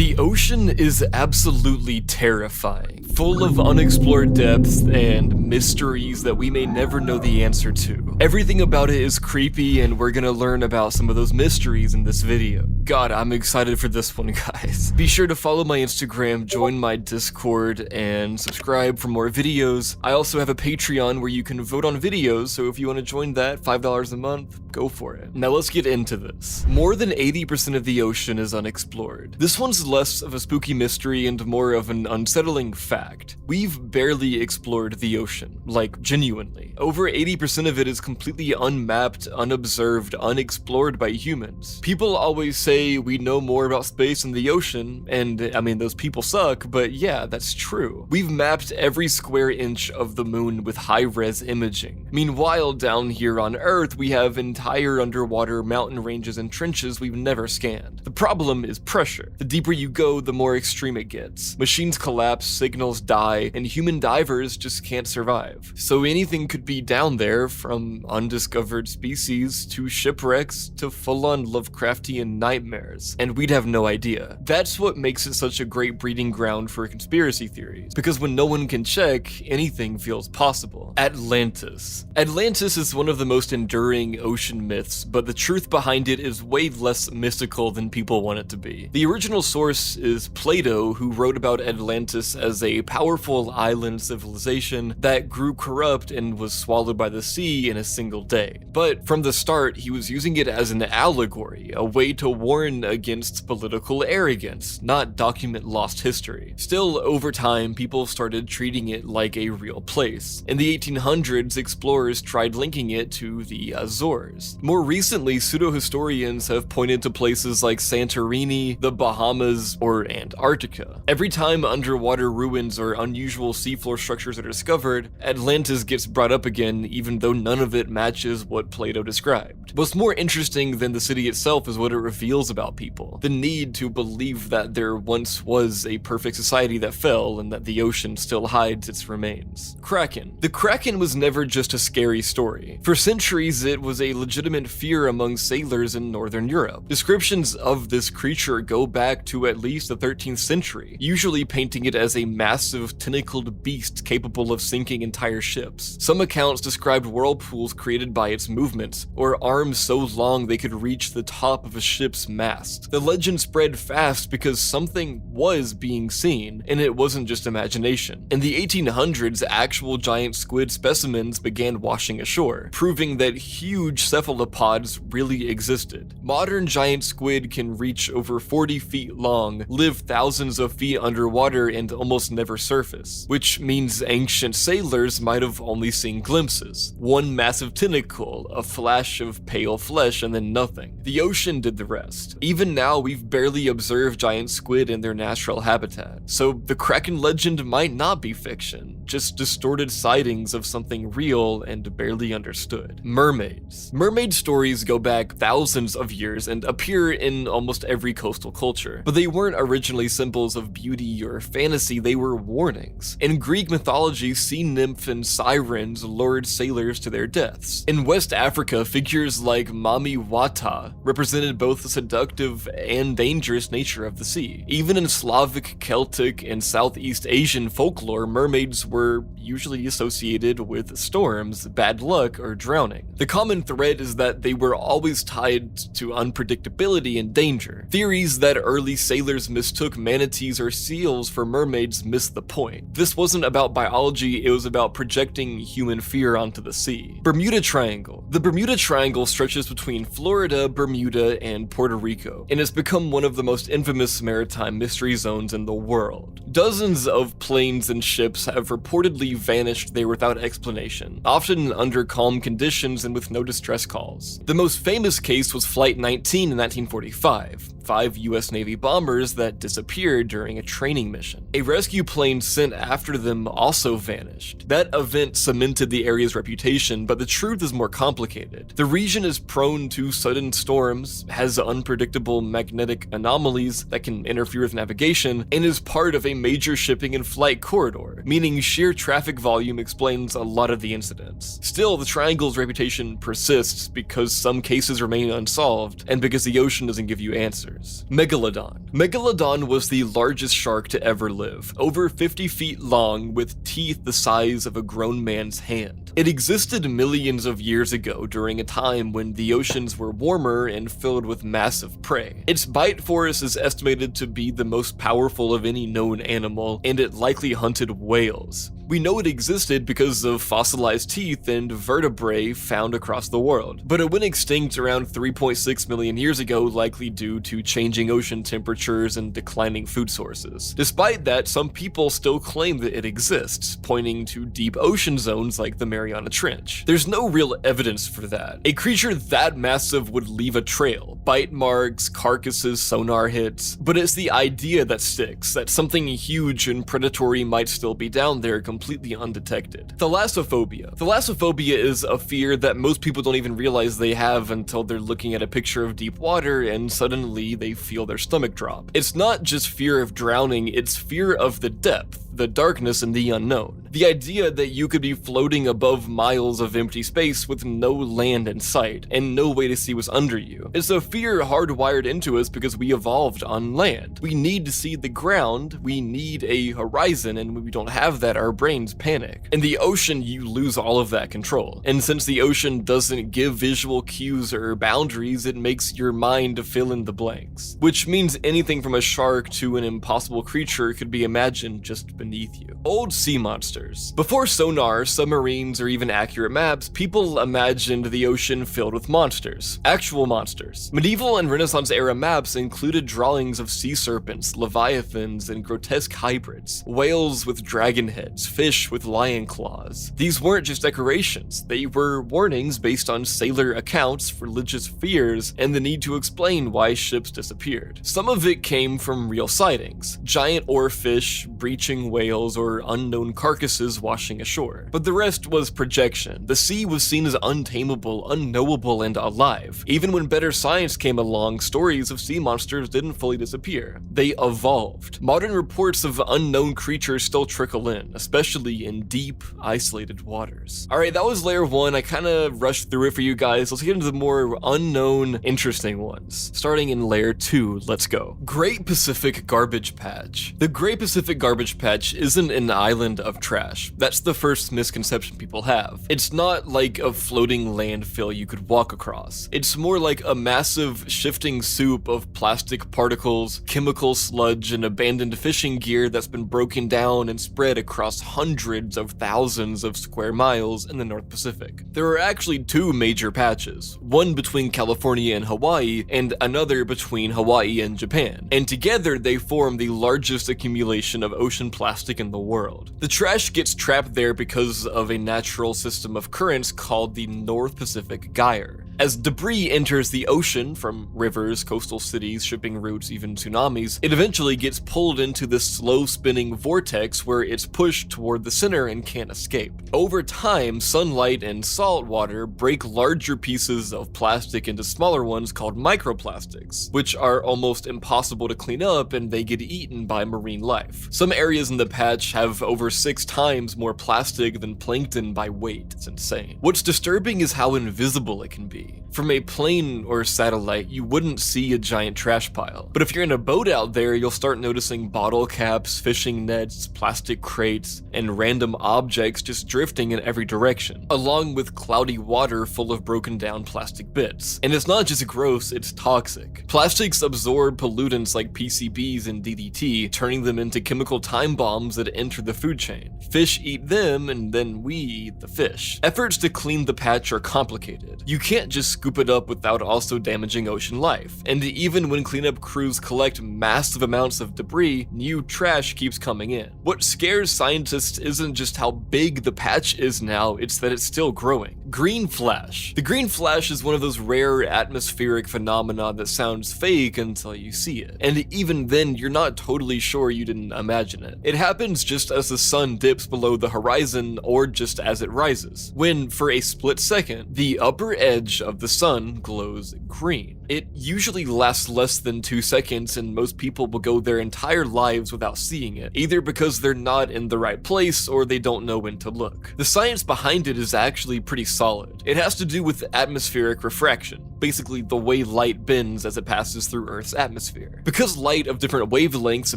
The ocean is absolutely terrifying, full of unexplored depths and mysteries that we may never know the answer to. Everything about it is creepy, and we're gonna learn about some of those mysteries in this video. God, I'm excited for this one, guys. Be sure to follow my Instagram, join my Discord, and subscribe for more videos. I also have a Patreon where you can vote on videos, so if you want to join that, $5 a month, go for it. Now let's get into this. More than 80% of the ocean is unexplored. This one's less of a spooky mystery and more of an unsettling fact. We've barely explored the ocean, like genuinely. Over 80% of it is completely unmapped, unobserved, unexplored by humans. People always say we know more about space than the ocean, and I mean, those people suck, but yeah, that's true. We've mapped every square inch of the moon with high-res imaging. Meanwhile, down here on Earth, we have entire underwater mountain ranges and trenches we've never scanned. The problem is pressure. The deeper you go, the more extreme it gets. Machines collapse, signals die, and human divers just can't survive. So anything could be down there, from undiscovered species to shipwrecks to full-on Lovecraftian nightmares, and we'd have no idea. That's what makes it such a great breeding ground for conspiracy theories, because when no one can check, anything feels possible. Atlantis. Atlantis is one of the most enduring ocean myths, but the truth behind it is way less mystical than people want it to be. The original source is Plato, who wrote about Atlantis as a powerful island civilization that grew corrupt and was swallowed by the sea in a single day. But from the start, he was using it as an allegory, a way to warn against political arrogance, not document lost history. Still, over time, people started treating it like a real place. In the 1800s, explorers tried linking it to the Azores. More recently, pseudo-historians have pointed to places like Santorini, the Bahamas, or Antarctica. Every time underwater ruins or unusual seafloor structures are discovered, Atlantis gets brought up again, even though none of it matches what Plato described. What's more interesting than the city itself is what it reveals about people. The need to believe that there once was a perfect society that fell and that the ocean still hides its remains. Kraken. The Kraken was never just a scary story. For centuries, it was a legitimate fear among sailors in Northern Europe. Descriptions of this creature go back to at least the 13th century, usually painting it as a massive tentacled beast capable of sinking entire ships. Some accounts described whirlpools created by its movements, or arms so long they could reach the top of a ship's mast. The legend spread fast because something was being seen, and it wasn't just imagination. In the 1800s, actual giant squid specimens began washing ashore, proving that huge cephalopods really existed. Modern giant squid can reach over 40 feet long, live thousands of feet underwater, and almost never surface, which means ancient sailors might have only seen glimpses. One massive tentacle, a flash of pale flesh, and then nothing. The ocean did the rest. Even now, we've barely observed giant squid in their natural habitat, so the Kraken legend might not be fiction, just distorted sightings of something real and barely understood. Mermaids. Mermaid stories go back thousands of years and appear in almost every coastal culture, but they weren't originally symbols of beauty or fantasy, they were warnings. In Greek mythology, sea nymph and sirens lured sailors to their deaths. In West Africa, figures like Mami Wata represented both the seductive and dangerous nature of the sea. Even in Slavic, Celtic, and Southeast Asian folklore, mermaids were usually associated with storms, bad luck, or drowning. The common thread is that they were always tied to unpredictability and danger. Theories that early sailors mistook manatees or seals for mermaids missed the point. This wasn't about biology, it was about projecting human fear onto the sea. Bermuda Triangle. The Bermuda Triangle stretches between Florida, Bermuda, and Puerto Rico, and it's become one of the most infamous maritime mystery zones in the world. Dozens of planes and ships have reportedly vanished there without explanation, often under calm conditions and with no distress calls. The most famous case was Flight 19 in 1945. 5 US Navy bombers that disappeared during a training mission. A rescue plane sent after them also vanished. That event cemented the area's reputation, but the truth is more complicated. The region is prone to sudden storms, has unpredictable magnetic anomalies that can interfere with navigation, and is part of a major shipping and flight corridor, meaning sheer traffic volume explains a lot of the incidents. Still, the triangle's reputation persists because some cases remain unsolved, and because the ocean doesn't give you answers. monsters. Megalodon. Megalodon was the largest shark to ever live, over 50 feet long with teeth the size of a grown man's hand. It existed millions of years ago during a time when the oceans were warmer and filled with massive prey. Its bite force is estimated to be the most powerful of any known animal, and it likely hunted whales. We know it existed because of fossilized teeth and vertebrae found across the world, but it went extinct around 3.6 million years ago, likely due to changing ocean temperatures and declining food sources. Despite that, some people still claim that it exists, pointing to deep ocean zones like the Mariana Trench. There's no real evidence for that. A creature that massive would leave a trail, bite marks, carcasses, sonar hits, but it's the idea that sticks, that something huge and predatory might still be down there completely undetected. Thalassophobia. Thalassophobia is a fear that most people don't even realize they have until they're looking at a picture of deep water and suddenly they feel their stomach drop. It's not just fear of drowning, it's fear of the depth, the darkness, and the unknown. The idea that you could be floating above miles of empty space with no land in sight and no way to see what's under you. It's a fear hardwired into us because we evolved on land. We need to see the ground, we need a horizon, and when we don't have that, our brains panic. In the ocean, you lose all of that control. And since the ocean doesn't give visual cues or boundaries, it makes your mind fill in the blanks. Which means anything from a shark to an impossible creature could be imagined just beneath you. Old sea monsters. Before sonar, submarines, or even accurate maps, people imagined the ocean filled with monsters. Actual monsters. Medieval and Renaissance era maps included drawings of sea serpents, leviathans, and grotesque hybrids. Whales with dragon heads, fish with lion claws. These weren't just decorations, they were warnings based on sailor accounts, religious fears, and the need to explain why ships disappeared. Some of it came from real sightings. Giant oarfish, breaching whales, or unknown carcasses washing ashore. But the rest was projection. The sea was seen as untamable, unknowable, and alive. Even when better science came along, stories of sea monsters didn't fully disappear. They evolved. Modern reports of unknown creatures still trickle in, especially in deep, isolated waters. Alright, that was layer 1. I kinda rushed through it for you guys. Let's get into the more unknown, interesting ones. Starting in layer 2, let's go. Great Pacific Garbage Patch. The Great Pacific Garbage Patch isn't an island of trash. That's the first misconception people have. It's not like a floating landfill you could walk across. It's more like a massive shifting soup of plastic particles, chemical sludge, and abandoned fishing gear that's been broken down and spread across hundreds of thousands of square miles in the North Pacific. There are actually two major patches, one between California and Hawaii, and another between Hawaii and Japan, and together they form the largest accumulation of ocean plastic in the world. The trash gets trapped there because of a natural system of currents called the North Pacific Gyre. As debris enters the ocean from rivers, coastal cities, shipping routes, even tsunamis, it eventually gets pulled into this slow-spinning vortex where it's pushed toward the center and can't escape. Over time, sunlight and salt water break larger pieces of plastic into smaller ones called microplastics, which are almost impossible to clean up and they get eaten by marine life. Some areas in the patch have over 6 times more plastic than plankton by weight. It's insane. What's disturbing is how invisible it can be. From a plane or satellite, you wouldn't see a giant trash pile. But if you're in a boat out there, you'll start noticing bottle caps, fishing nets, plastic crates, and random objects just drifting in every direction, along with cloudy water full of broken down plastic bits. And it's not just gross, it's toxic. Plastics absorb pollutants like PCBs and DDT, turning them into chemical time bombs that enter the food chain. Fish eat them, and then we eat the fish. Efforts to clean the patch are complicated. You can't just scoop it up without also damaging ocean life. And even when cleanup crews collect massive amounts of debris, new trash keeps coming in. What scares scientists isn't just how big the patch is now, it's that it's still growing. Green flash. The green flash is one of those rare atmospheric phenomena that sounds fake until you see it. And even then, you're not totally sure you didn't imagine it. It happens just as the sun dips below the horizon or just as it rises, when, for a split second, the upper edge of the sun glows green. It usually lasts less than 2 seconds, and most people will go their entire lives without seeing it, either because they're not in the right place or they don't know when to look. The science behind it is actually pretty solid. It has to do with atmospheric refraction, basically the way light bends as it passes through Earth's atmosphere. Because light of different wavelengths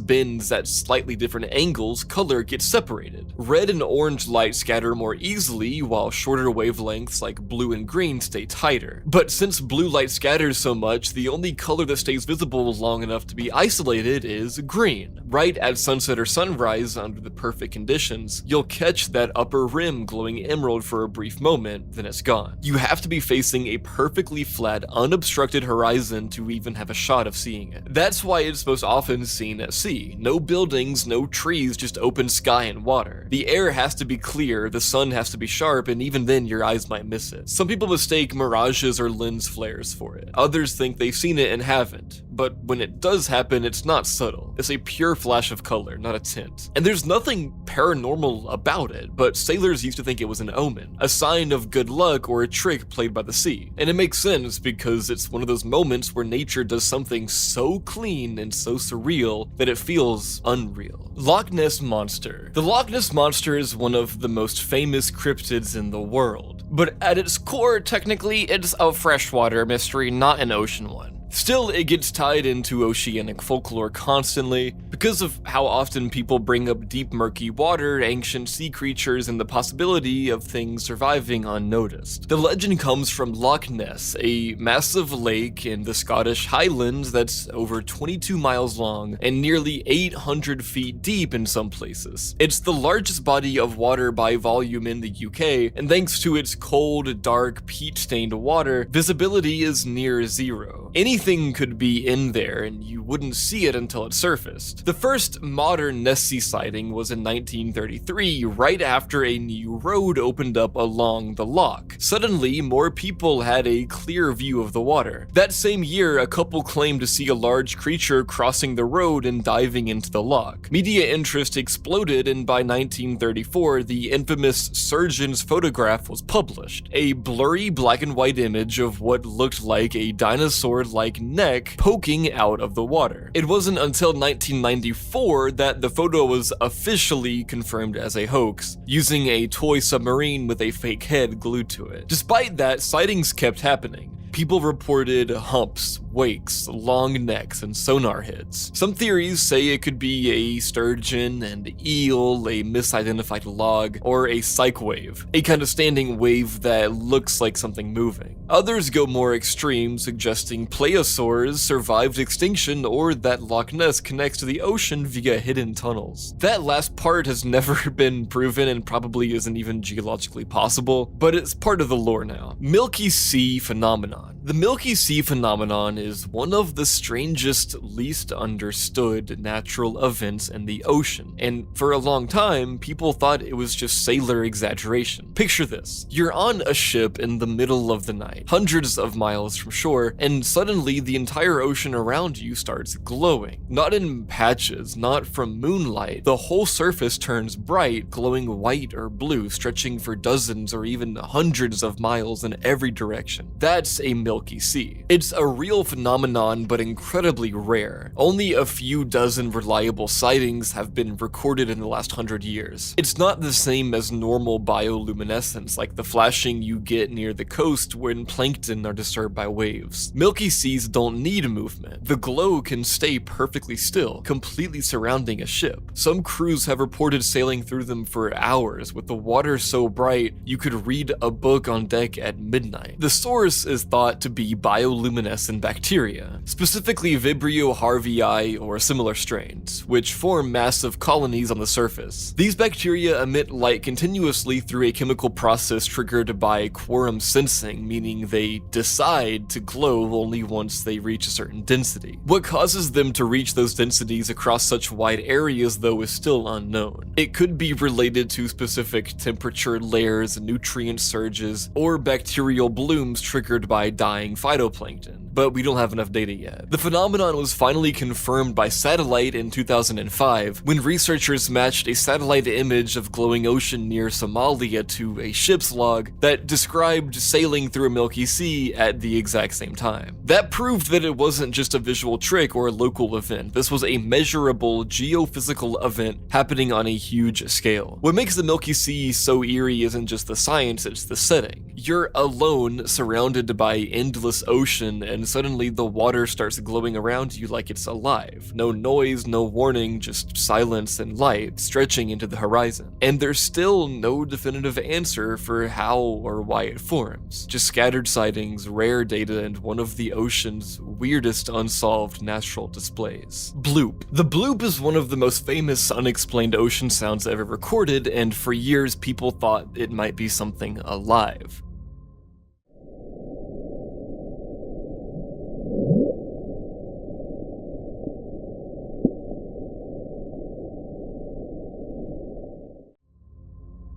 bends at slightly different angles, color gets separated. Red and orange light scatter more easily, while shorter wavelengths like blue and green stay tighter. But since blue light scatters so much, the only color that stays visible long enough to be isolated is green. Right at sunset or sunrise, under the perfect conditions, you'll catch that upper rim glowing emerald for a brief moment, then it's gone. You have to be facing a perfectly flat, unobstructed horizon to even have a shot of seeing it. That's why it's most often seen at sea. No buildings, no trees, just open sky and water. The air has to be clear, the sun has to be sharp, and even then your eyes might miss it. Some people mistake mirages or lens flares for it. Others think they've seen it and haven't. But when it does happen, it's not subtle. It's a pure flash of color, not a tint. And there's nothing paranormal about it, but sailors used to think it was an omen, a sign of good luck or a trick played by the sea. And it makes sense because it's one of those moments where nature does something so clean and so surreal that it feels unreal. Loch Ness Monster. The Loch Ness Monster is one of the most famous cryptids in the world, but at its core, technically, it's a freshwater mystery, not an ocean one. Still, it gets tied into oceanic folklore constantly because of how often people bring up deep murky water, ancient sea creatures, and the possibility of things surviving unnoticed. The legend comes from Loch Ness, a massive lake in the Scottish Highlands that's over 22 miles long and nearly 800 feet deep in some places. It's the largest body of water by volume in the UK, and thanks to its cold, dark, peat-stained water, visibility is near zero. Anything could be in there and you wouldn't see it until it surfaced. The first modern Nessie sighting was in 1933, right after a new road opened up along the loch. Suddenly, more people had a clear view of the water. That same year, a couple claimed to see a large creature crossing the road and diving into the loch. Media interest exploded, and by 1934, the infamous surgeon's photograph was published, a blurry black and white image of what looked like a dinosaur-like neck poking out of the water. It wasn't until 1994 that the photo was officially confirmed as a hoax, using a toy submarine with a fake head glued to it. Despite that, sightings kept happening. People reported humps, wakes, long necks, and sonar hits. Some theories say it could be a sturgeon, an eel, a misidentified log, or a psych wave, a kind of standing wave that looks like something moving. Others go more extreme, suggesting plesiosaurs survived extinction or that Loch Ness connects to the ocean via hidden tunnels. That last part has never been proven and probably isn't even geologically possible, but it's part of the lore now. Milky Sea phenomenon. The Milky Sea phenomenon is one of the strangest, least understood natural events in the ocean, and for a long time, people thought it was just sailor exaggeration. Picture this. You're on a ship in the middle of the night, hundreds of miles from shore, and suddenly the entire ocean around you starts glowing. Not in patches, not from moonlight. The whole surface turns bright, glowing white or blue, stretching for dozens or even hundreds of miles in every direction. That's a Milky Sea. It's a real phenomenon, but incredibly rare. Only a few dozen reliable sightings have been recorded in the last 100 years. It's not the same as normal bioluminescence, like the flashing you get near the coast when plankton are disturbed by waves. Milky Seas don't need movement. The glow can stay perfectly still, completely surrounding a ship. Some crews have reported sailing through them for hours, with the water so bright you could read a book on deck at midnight. The source is thought to be bioluminescent bacteria, specifically Vibrio harvii or similar strains, which form massive colonies on the surface. These bacteria emit light continuously through a chemical process triggered by quorum sensing, meaning they decide to glow only once they reach a certain density. What causes them to reach those densities across such wide areas, though, is still unknown. It could be related to specific temperature layers, nutrient surges, or bacterial blooms triggered by dying phytoplankton. but we don't have enough data yet. The phenomenon was finally confirmed by satellite in 2005 when researchers matched a satellite image of glowing ocean near Somalia to a ship's log that described sailing through a Milky Sea at the exact same time. That proved that it wasn't just a visual trick or a local event. This was a measurable geophysical event happening on a huge scale. What makes the Milky Sea so eerie isn't just the science, it's the setting. You're alone, surrounded by endless ocean, and suddenly the water starts glowing around you like it's alive. No noise, no warning, just silence and light stretching into the horizon. And there's still no definitive answer for how or why it forms. Just scattered sightings, rare data, and one of the ocean's weirdest unsolved natural displays. Bloop. The bloop is one of the most famous unexplained ocean sounds ever recorded, and for years people thought it might be something alive.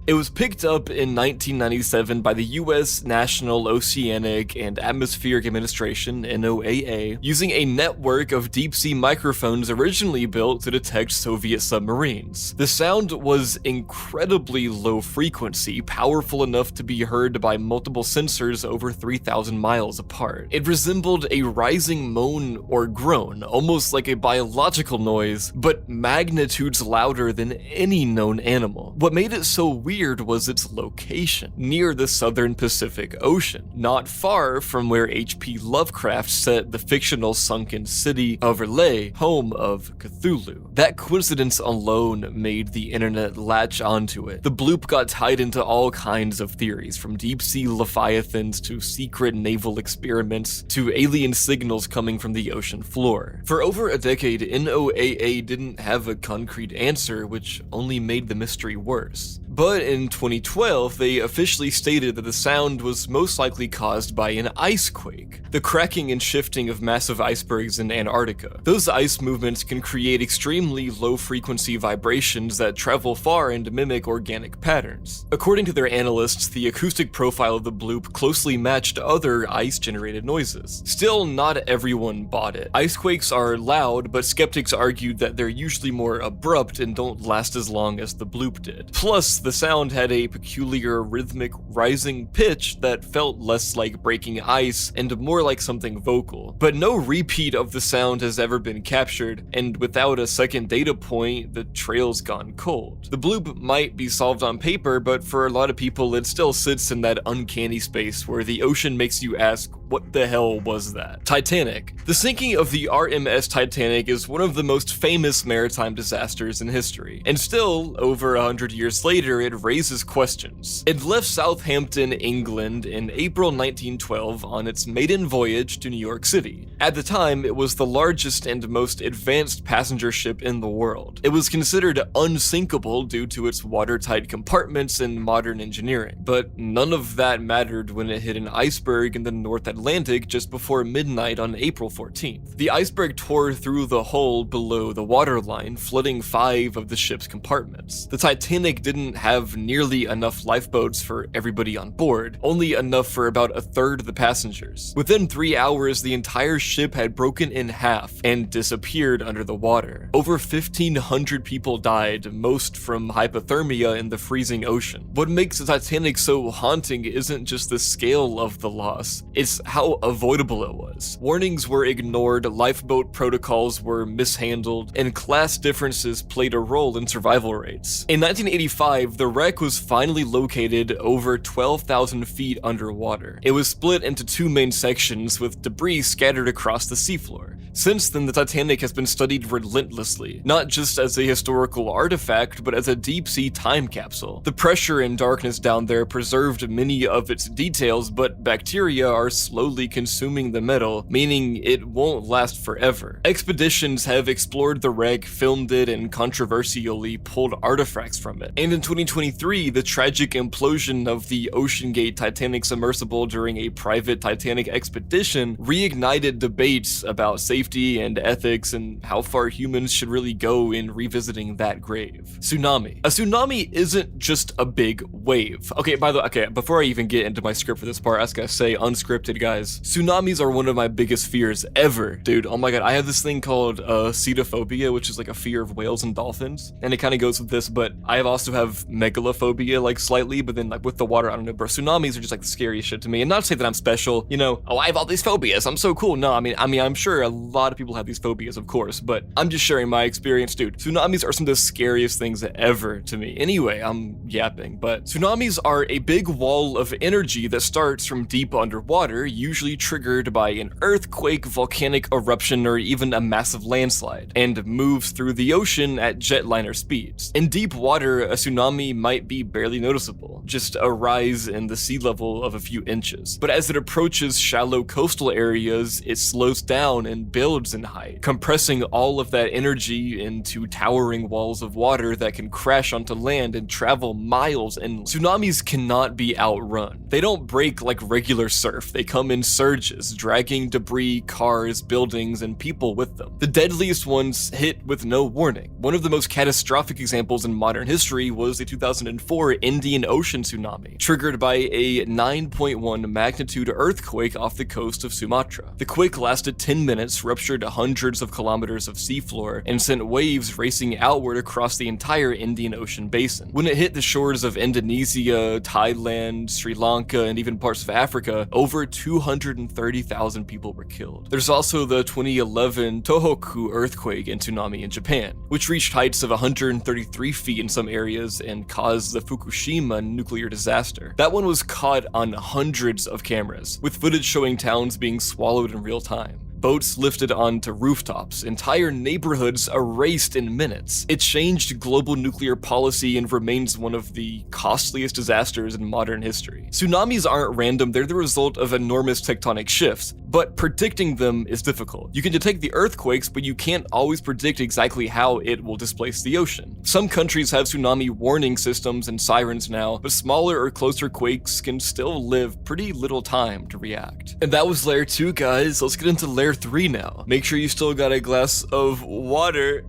It was picked up in 1997 by the US National Oceanic and Atmospheric Administration, NOAA, using a network of deep-sea microphones originally built to detect Soviet submarines. The sound was incredibly low frequency, powerful enough to be heard by multiple sensors over 3,000 miles apart. It resembled a rising moan or groan, almost like a biological noise, but magnitudes louder than any known animal. What made it so weird was its location, near the southern Pacific Ocean, not far from where H.P. Lovecraft set the fictional sunken city of Eerie, home of Cthulhu. That coincidence alone made the internet latch onto it. The bloop got tied into all kinds of theories, from deep-sea leviathans to secret naval experiments to alien signals coming from the ocean floor. For over a decade, NOAA didn't have a concrete answer, which only made the mystery worse. But in 2012, they officially stated that the sound was most likely caused by an ice quake, the cracking and shifting of massive icebergs in Antarctica. Those ice movements can create extremely low-frequency vibrations that travel far and mimic organic patterns. According to their analysts, the acoustic profile of the bloop closely matched other ice-generated noises. Still, not everyone bought it. Icequakes are loud, but skeptics argued that they're usually more abrupt and don't last as long as the bloop did. Plus, the sound had a peculiar rhythmic rising pitch that felt less like breaking ice and more like something vocal. But no repeat of the sound has ever been captured, and without a second data point, the trail's gone cold. The bloop might be solved on paper, but for a lot of people it still sits in that uncanny space where the ocean makes you ask, what the hell was that? Titanic. The sinking of the RMS Titanic is one of the most famous maritime disasters in history, and still, over 100 years later, it raises questions. It left Southampton, England in April 1912 on its maiden voyage to New York City. At the time, it was the largest and most advanced passenger ship in the world. It was considered unsinkable due to its watertight compartments and modern engineering, but none of that mattered when it hit an iceberg in the North Atlantic just before midnight on April 14th. The iceberg tore through the hull below the waterline, flooding 5 of the ship's compartments. The Titanic didn't have nearly enough lifeboats for everybody on board, only enough for about a third of the passengers. Within 3 hours, the entire ship had broken in half and disappeared under the water. Over 1,500 people died, most from hypothermia in the freezing ocean. What makes the Titanic so haunting isn't just the scale of the loss, it's how avoidable it was. Warnings were ignored, lifeboat protocols were mishandled, and class differences played a role in survival rates. In 1985, the wreck was finally located over 12,000 feet underwater. It was split into 2 main sections with debris scattered across the seafloor. Since then, the Titanic has been studied relentlessly, not just as a historical artifact, but as a deep-sea time capsule. The pressure and darkness down there preserved many of its details, but bacteria are slowly consuming the metal, meaning it won't last forever. Expeditions have explored the wreck, filmed it, and controversially pulled artifacts from it. And in 2023, the tragic implosion of the OceanGate Titanic submersible during a private Titanic expedition reignited debates about safety safety and ethics and how far humans should really go in revisiting that grave. Tsunami. A tsunami isn't just a big wave. Okay, by the way, before I even get into my script for this part, I was gonna say, unscripted guys, tsunamis are one of my biggest fears ever, dude. Oh my god, I have this thing called cetophobia, which is like a fear of whales and dolphins, and it kind of goes with this, but I also have megalophobia, like slightly, but then like with the water, I don't know, bro. Tsunamis are just like the scariest shit to me, and not to say that I'm special, you know, oh, I have all these phobias, I'm so cool. No, I mean, I'm sure a lot of people have these phobias, of course, but I'm just sharing my experience, dude. Tsunamis are some of the scariest things ever to me. Anyway, I'm yapping, but tsunamis are a big wall of energy that starts from deep underwater, usually triggered by an earthquake, volcanic eruption, or even a massive landslide, and moves through the ocean at jetliner speeds. In deep water, a tsunami might be barely noticeable, just a rise in the sea level of a few inches. But as it approaches shallow coastal areas, it slows down and builds in height, compressing all of that energy into towering walls of water that can crash onto land and travel miles inland. Tsunamis cannot be outrun. They don't break like regular surf. They come in surges, dragging debris, cars, buildings, and people with them. The deadliest ones hit with no warning. One of the most catastrophic examples in modern history was the 2004 Indian Ocean tsunami, triggered by a 9.1 magnitude earthquake off the coast of Sumatra. The quake lasted 10 minutes, ruptured hundreds of kilometers of seafloor, and sent waves racing outward across the entire Indian Ocean basin. When it hit the shores of Indonesia, Thailand, Sri Lanka, and even parts of Africa, over 230,000 people were killed. There's also the 2011 Tohoku earthquake and tsunami in Japan, which reached heights of 133 feet in some areas and caused the Fukushima nuclear disaster. That one was caught on hundreds of cameras, with footage showing towns being swallowed in real time. Boats lifted onto rooftops, entire neighborhoods erased in minutes. It changed global nuclear policy and remains one of the costliest disasters in modern history. Tsunamis aren't random, they're the result of enormous tectonic shifts, but predicting them is difficult. You can detect the earthquakes, but you can't always predict exactly how it will displace the ocean. Some countries have tsunami warning systems and sirens now, but smaller or closer quakes can still live pretty little time to react. And that was layer 2, guys. Let's get into layer 3 now. Make sure you still got a glass of water.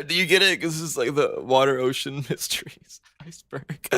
Do you get it? Because this is like the water ocean mysteries. Iceberg.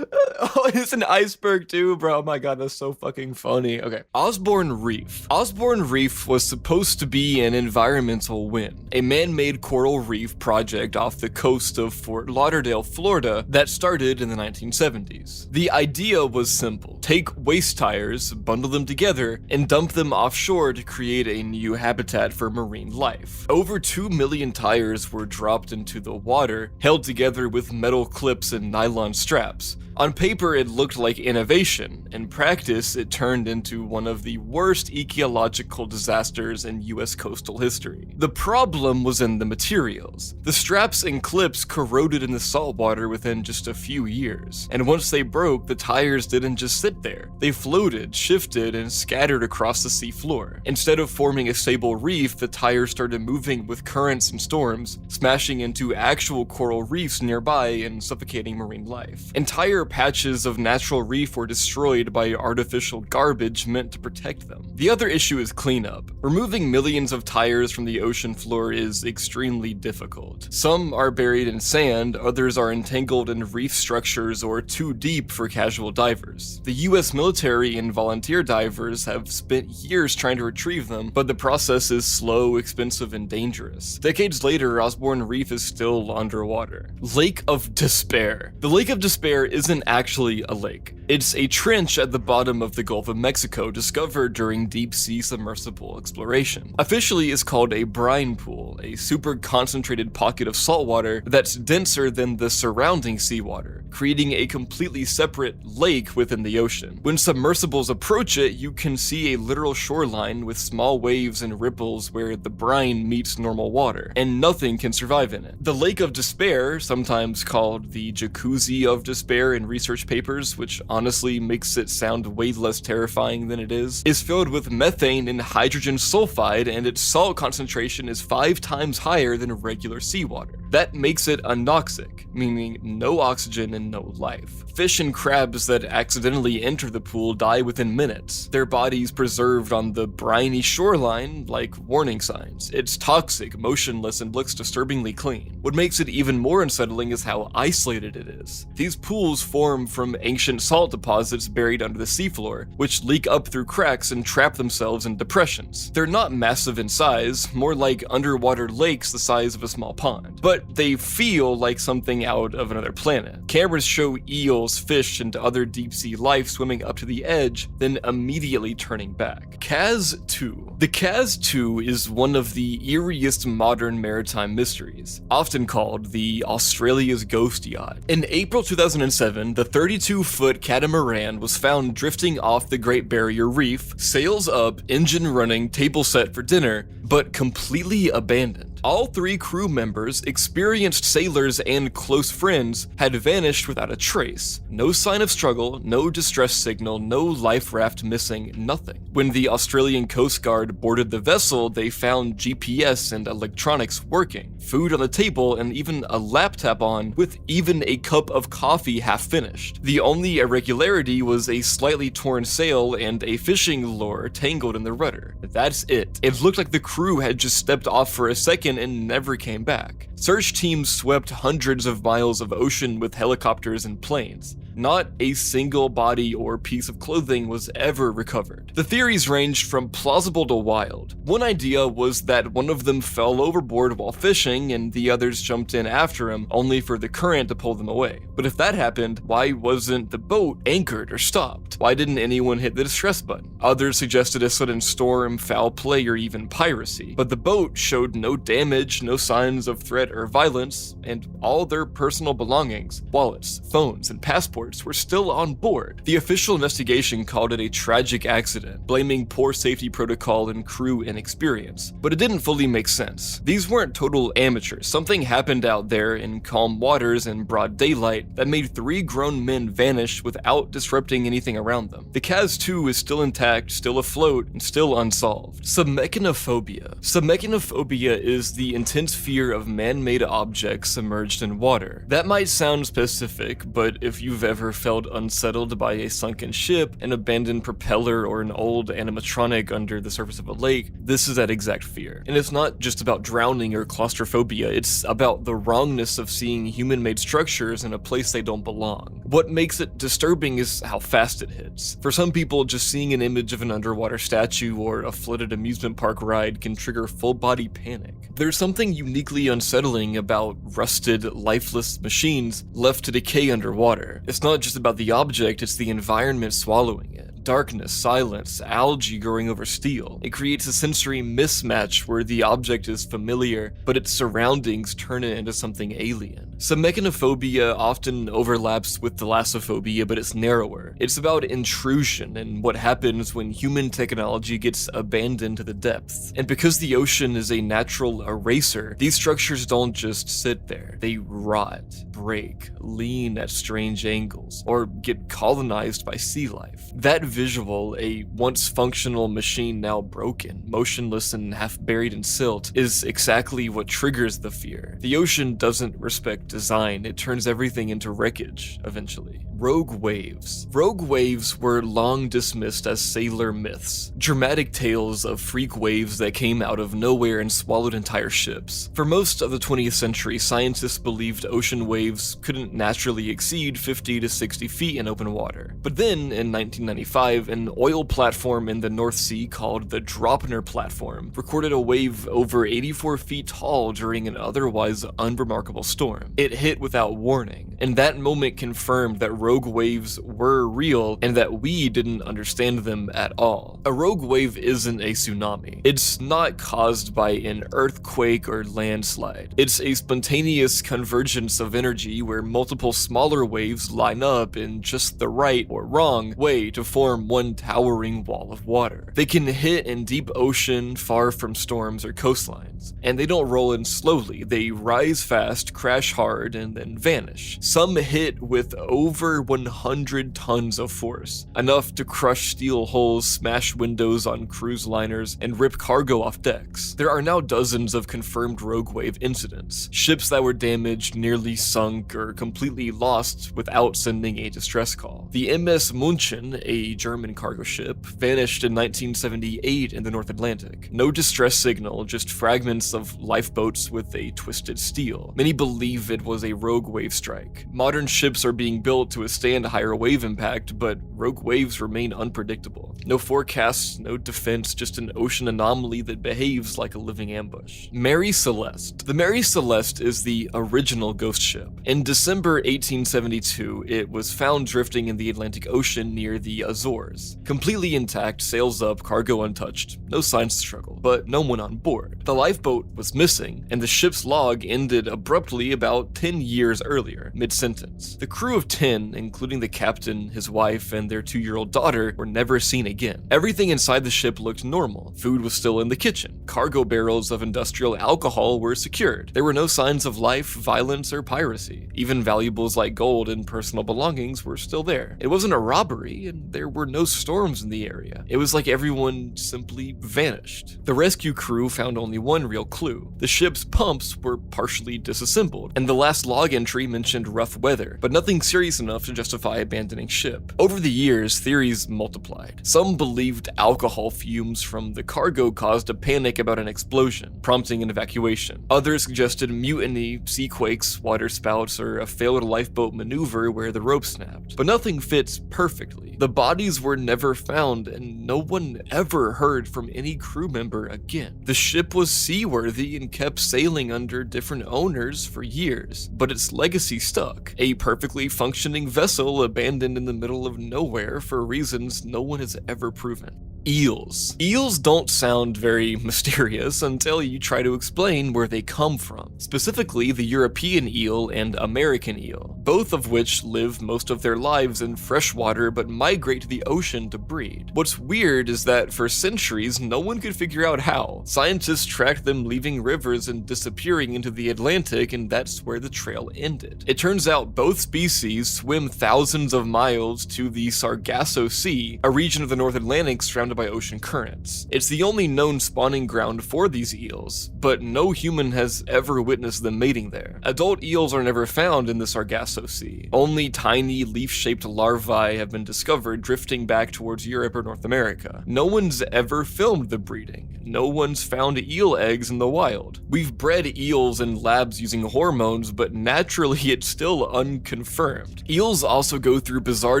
Oh, it's an iceberg too, bro. Oh my god, that's so fucking funny. Okay. Osborne Reef. Osborne Reef was supposed to be an environmental win, a man-made coral reef project off the coast of Fort Lauderdale, Florida, that started in the 1970s. The idea was simple. Take waste tires, bundle them together, and dump them offshore to create a new habitat for marine life. Over 2 million tires were dropped into the water, held together with metal clips and nylon straps. On paper, it looked like innovation. In practice, it turned into one of the worst ecological disasters in US coastal history. The problem was in the materials. The straps and clips corroded in the saltwater within just a few years, and once they broke, the tires didn't just sit there. They floated, shifted, and scattered across the seafloor. Instead of forming a stable reef, the tires started moving with currents and storms, smashing into actual coral reefs nearby and suffocating marine life. Entire patches of natural reef were destroyed by artificial garbage meant to protect them. The other issue is cleanup. Removing millions of tires from the ocean floor is extremely difficult. Some are buried in sand, others are entangled in reef structures or too deep for casual divers. The US military and volunteer divers have spent years trying to retrieve them, but the process is slow, expensive, and dangerous. Decades later, Osborne Reef is still underwater. Lake of Despair. The Lake of Despair isn't actually a lake. It's a trench at the bottom of the Gulf of Mexico discovered during deep-sea submersible exploration. Officially, it's called a brine pool, a super concentrated pocket of saltwater that's denser than the surrounding seawater, creating a completely separate lake within the ocean. When submersibles approach it, you can see a literal shoreline with small waves and ripples where the brine meets normal water, and nothing can survive in it. The Lake of Despair, sometimes called the Jacuzzi of Despair in research papers, which honestly makes it sound way less terrifying than it is filled with methane and hydrogen sulfide, and its salt concentration is 5 times higher than regular seawater. That makes it anoxic, meaning no oxygen and no life. Fish and crabs that accidentally enter the pool die within minutes, their bodies preserved on the briny shoreline like warning signs. It's toxic, motionless, and looks disturbingly clean. What makes it even more unsettling is how isolated it is. These pools form from ancient salt deposits buried under the seafloor, which leak up through cracks and trap themselves in depressions. They're not massive in size, more like underwater lakes the size of a small pond, but they feel like something out of another planet. Cameras show eels, fish, and other deep-sea life swimming up to the edge, then immediately turning back. CAS 2. The CAS 2 is one of the eeriest modern maritime mysteries, often called the Australia's ghost yacht. In April 2007, the 32-foot catamaran was found drifting off the Great Barrier Reef, sails up, engine running, table set for dinner, but completely abandoned. All 3 crew members, experienced sailors, and close friends had vanished without a trace. No sign of struggle, no distress signal, no life raft missing, nothing. When the Australian Coast Guard boarded the vessel, they found GPS and electronics working, food on the table, and even a laptop on, with even a cup of coffee half finished. The only irregularity was a slightly torn sail and a fishing lure tangled in the rudder. That's it. It looked like the crew had just stepped off for a second and never came back. Search teams swept hundreds of miles of ocean with helicopters and planes. Not a single body or piece of clothing was ever recovered. The theories ranged from plausible to wild. One idea was that one of them fell overboard while fishing and the others jumped in after him, only for the current to pull them away. But if that happened, why wasn't the boat anchored or stopped? Why didn't anyone hit the distress button? Others suggested a sudden storm, foul play, or even piracy. But the boat showed no damage, no signs of threat or violence, and all their personal belongings, wallets, phones, and passports, were still on board. The official investigation called it a tragic accident, blaming poor safety protocol and crew inexperience. But it didn't fully make sense. These weren't total amateurs. Something happened out there in calm waters and broad daylight that made 3 grown men vanish without disrupting anything around them. The CAS 2 is still intact, still afloat, and still unsolved. Submechanophobia. Submechanophobia is the intense fear of man-made objects submerged in water. That might sound specific, but if you've ever felt unsettled by a sunken ship, an abandoned propeller, or an old animatronic under the surface of a lake, this is that exact fear. And it's not just about drowning or claustrophobia, it's about the wrongness of seeing human-made structures in a place they don't belong. What makes it disturbing is how fast it hits. For some people, just seeing an image of an underwater statue or a flooded amusement park ride can trigger full-body panic. There's something uniquely unsettling about rusted, lifeless machines left to decay underwater. It's not just about the object, it's the environment swallowing it. Darkness, silence, algae growing over steel. It creates a sensory mismatch where the object is familiar, but its surroundings turn it into something alien. Submechanophobia often overlaps with thalassophobia, but it's narrower. It's about intrusion and what happens when human technology gets abandoned to the depths. And because the ocean is a natural eraser, these structures don't just sit there. They rot, break, lean at strange angles, or get colonized by sea life. That visual, a once functional machine now broken, motionless and half buried in silt, is exactly what triggers the fear. The ocean doesn't respect design, it turns everything into wreckage, eventually. Rogue waves. Rogue waves were long dismissed as sailor myths, dramatic tales of freak waves that came out of nowhere and swallowed entire ships. For most of the 20th century, scientists believed ocean waves couldn't naturally exceed 50 to 60 feet in open water. But then, in 1995, an oil platform in the North Sea called the Dropner Platform recorded a wave over 84 feet tall during an otherwise unremarkable storm. It hit without warning, and that moment confirmed that rogue waves were real and that we didn't understand them at all. A rogue wave isn't a tsunami. It's not caused by an earthquake or landslide. It's a spontaneous convergence of energy where multiple smaller waves line up in just the right or wrong way to form one towering wall of water. They can hit in deep ocean far from storms or coastlines, and they don't roll in slowly. They rise fast, crash hard, and then vanish. Some hit with over over 100 tons of force, enough to crush steel hulls, smash windows on cruise liners, and rip cargo off decks. There are now dozens of confirmed rogue wave incidents, ships that were damaged, nearly sunk, or completely lost without sending a distress call. The MS München, a German cargo ship, vanished in 1978 in the North Atlantic. No distress signal, just fragments of lifeboats with a twisted steel. Many believe it was a rogue wave strike. Modern ships are being built to withstand higher wave impact, but rogue waves remain unpredictable. No forecasts, no defense, just an ocean anomaly that behaves like a living ambush. Mary Celeste. The Mary Celeste is the original ghost ship. In December 1872, it was found drifting in the Atlantic Ocean near the Azores. Completely intact, sails up, cargo untouched, no signs of struggle, but no one on board. The lifeboat was missing, and the ship's log ended abruptly about 10 years earlier, mid-sentence. The crew of 10, including the captain, his wife, and their 2-year-old daughter, were never seen again. Everything inside the ship looked normal. Food was still in the kitchen. Cargo barrels of industrial alcohol were secured. There were no signs of life, violence, or piracy. Even valuables like gold and personal belongings were still there. It wasn't a robbery, and there were no storms in the area. It was like everyone simply vanished. The rescue crew found only one real clue. The ship's pumps were partially disassembled, and the last log entry mentioned rough weather, but nothing serious enough to justify abandoning ship. Over the years, theories multiplied. Some believed alcohol fumes from the cargo caused a panic about an explosion, prompting an evacuation. Others suggested mutiny, sea quakes, water spouts, or a failed lifeboat maneuver where the rope snapped. But nothing fits perfectly. The bodies were never found, and no one ever heard from any crew member again. The ship was seaworthy and kept sailing under different owners for years, but its legacy stuck. A perfectly functioning vessel abandoned in the middle of nowhere for reasons no one has ever proven. Eels. Eels don't sound very mysterious until you try to explain where they come from, specifically the European eel and American eel, both of which live most of their lives in freshwater but migrate to the ocean to breed. What's weird is that for centuries, no one could figure out how. Scientists tracked them leaving rivers and disappearing into the Atlantic, and that's where the trail ended. It turns out both species swim thousands of miles to the Sargasso Sea, a region of the North Atlantic surrounded by ocean currents. It's the only known spawning ground for these eels, but no human has ever witnessed them mating there. Adult eels are never found in the Sargasso Sea. Only tiny leaf-shaped larvae have been discovered drifting back towards Europe or North America. No one's ever filmed the breeding. No one's found eel eggs in the wild. We've bred eels in labs using hormones, but naturally it's still unconfirmed. Eels also go through bizarre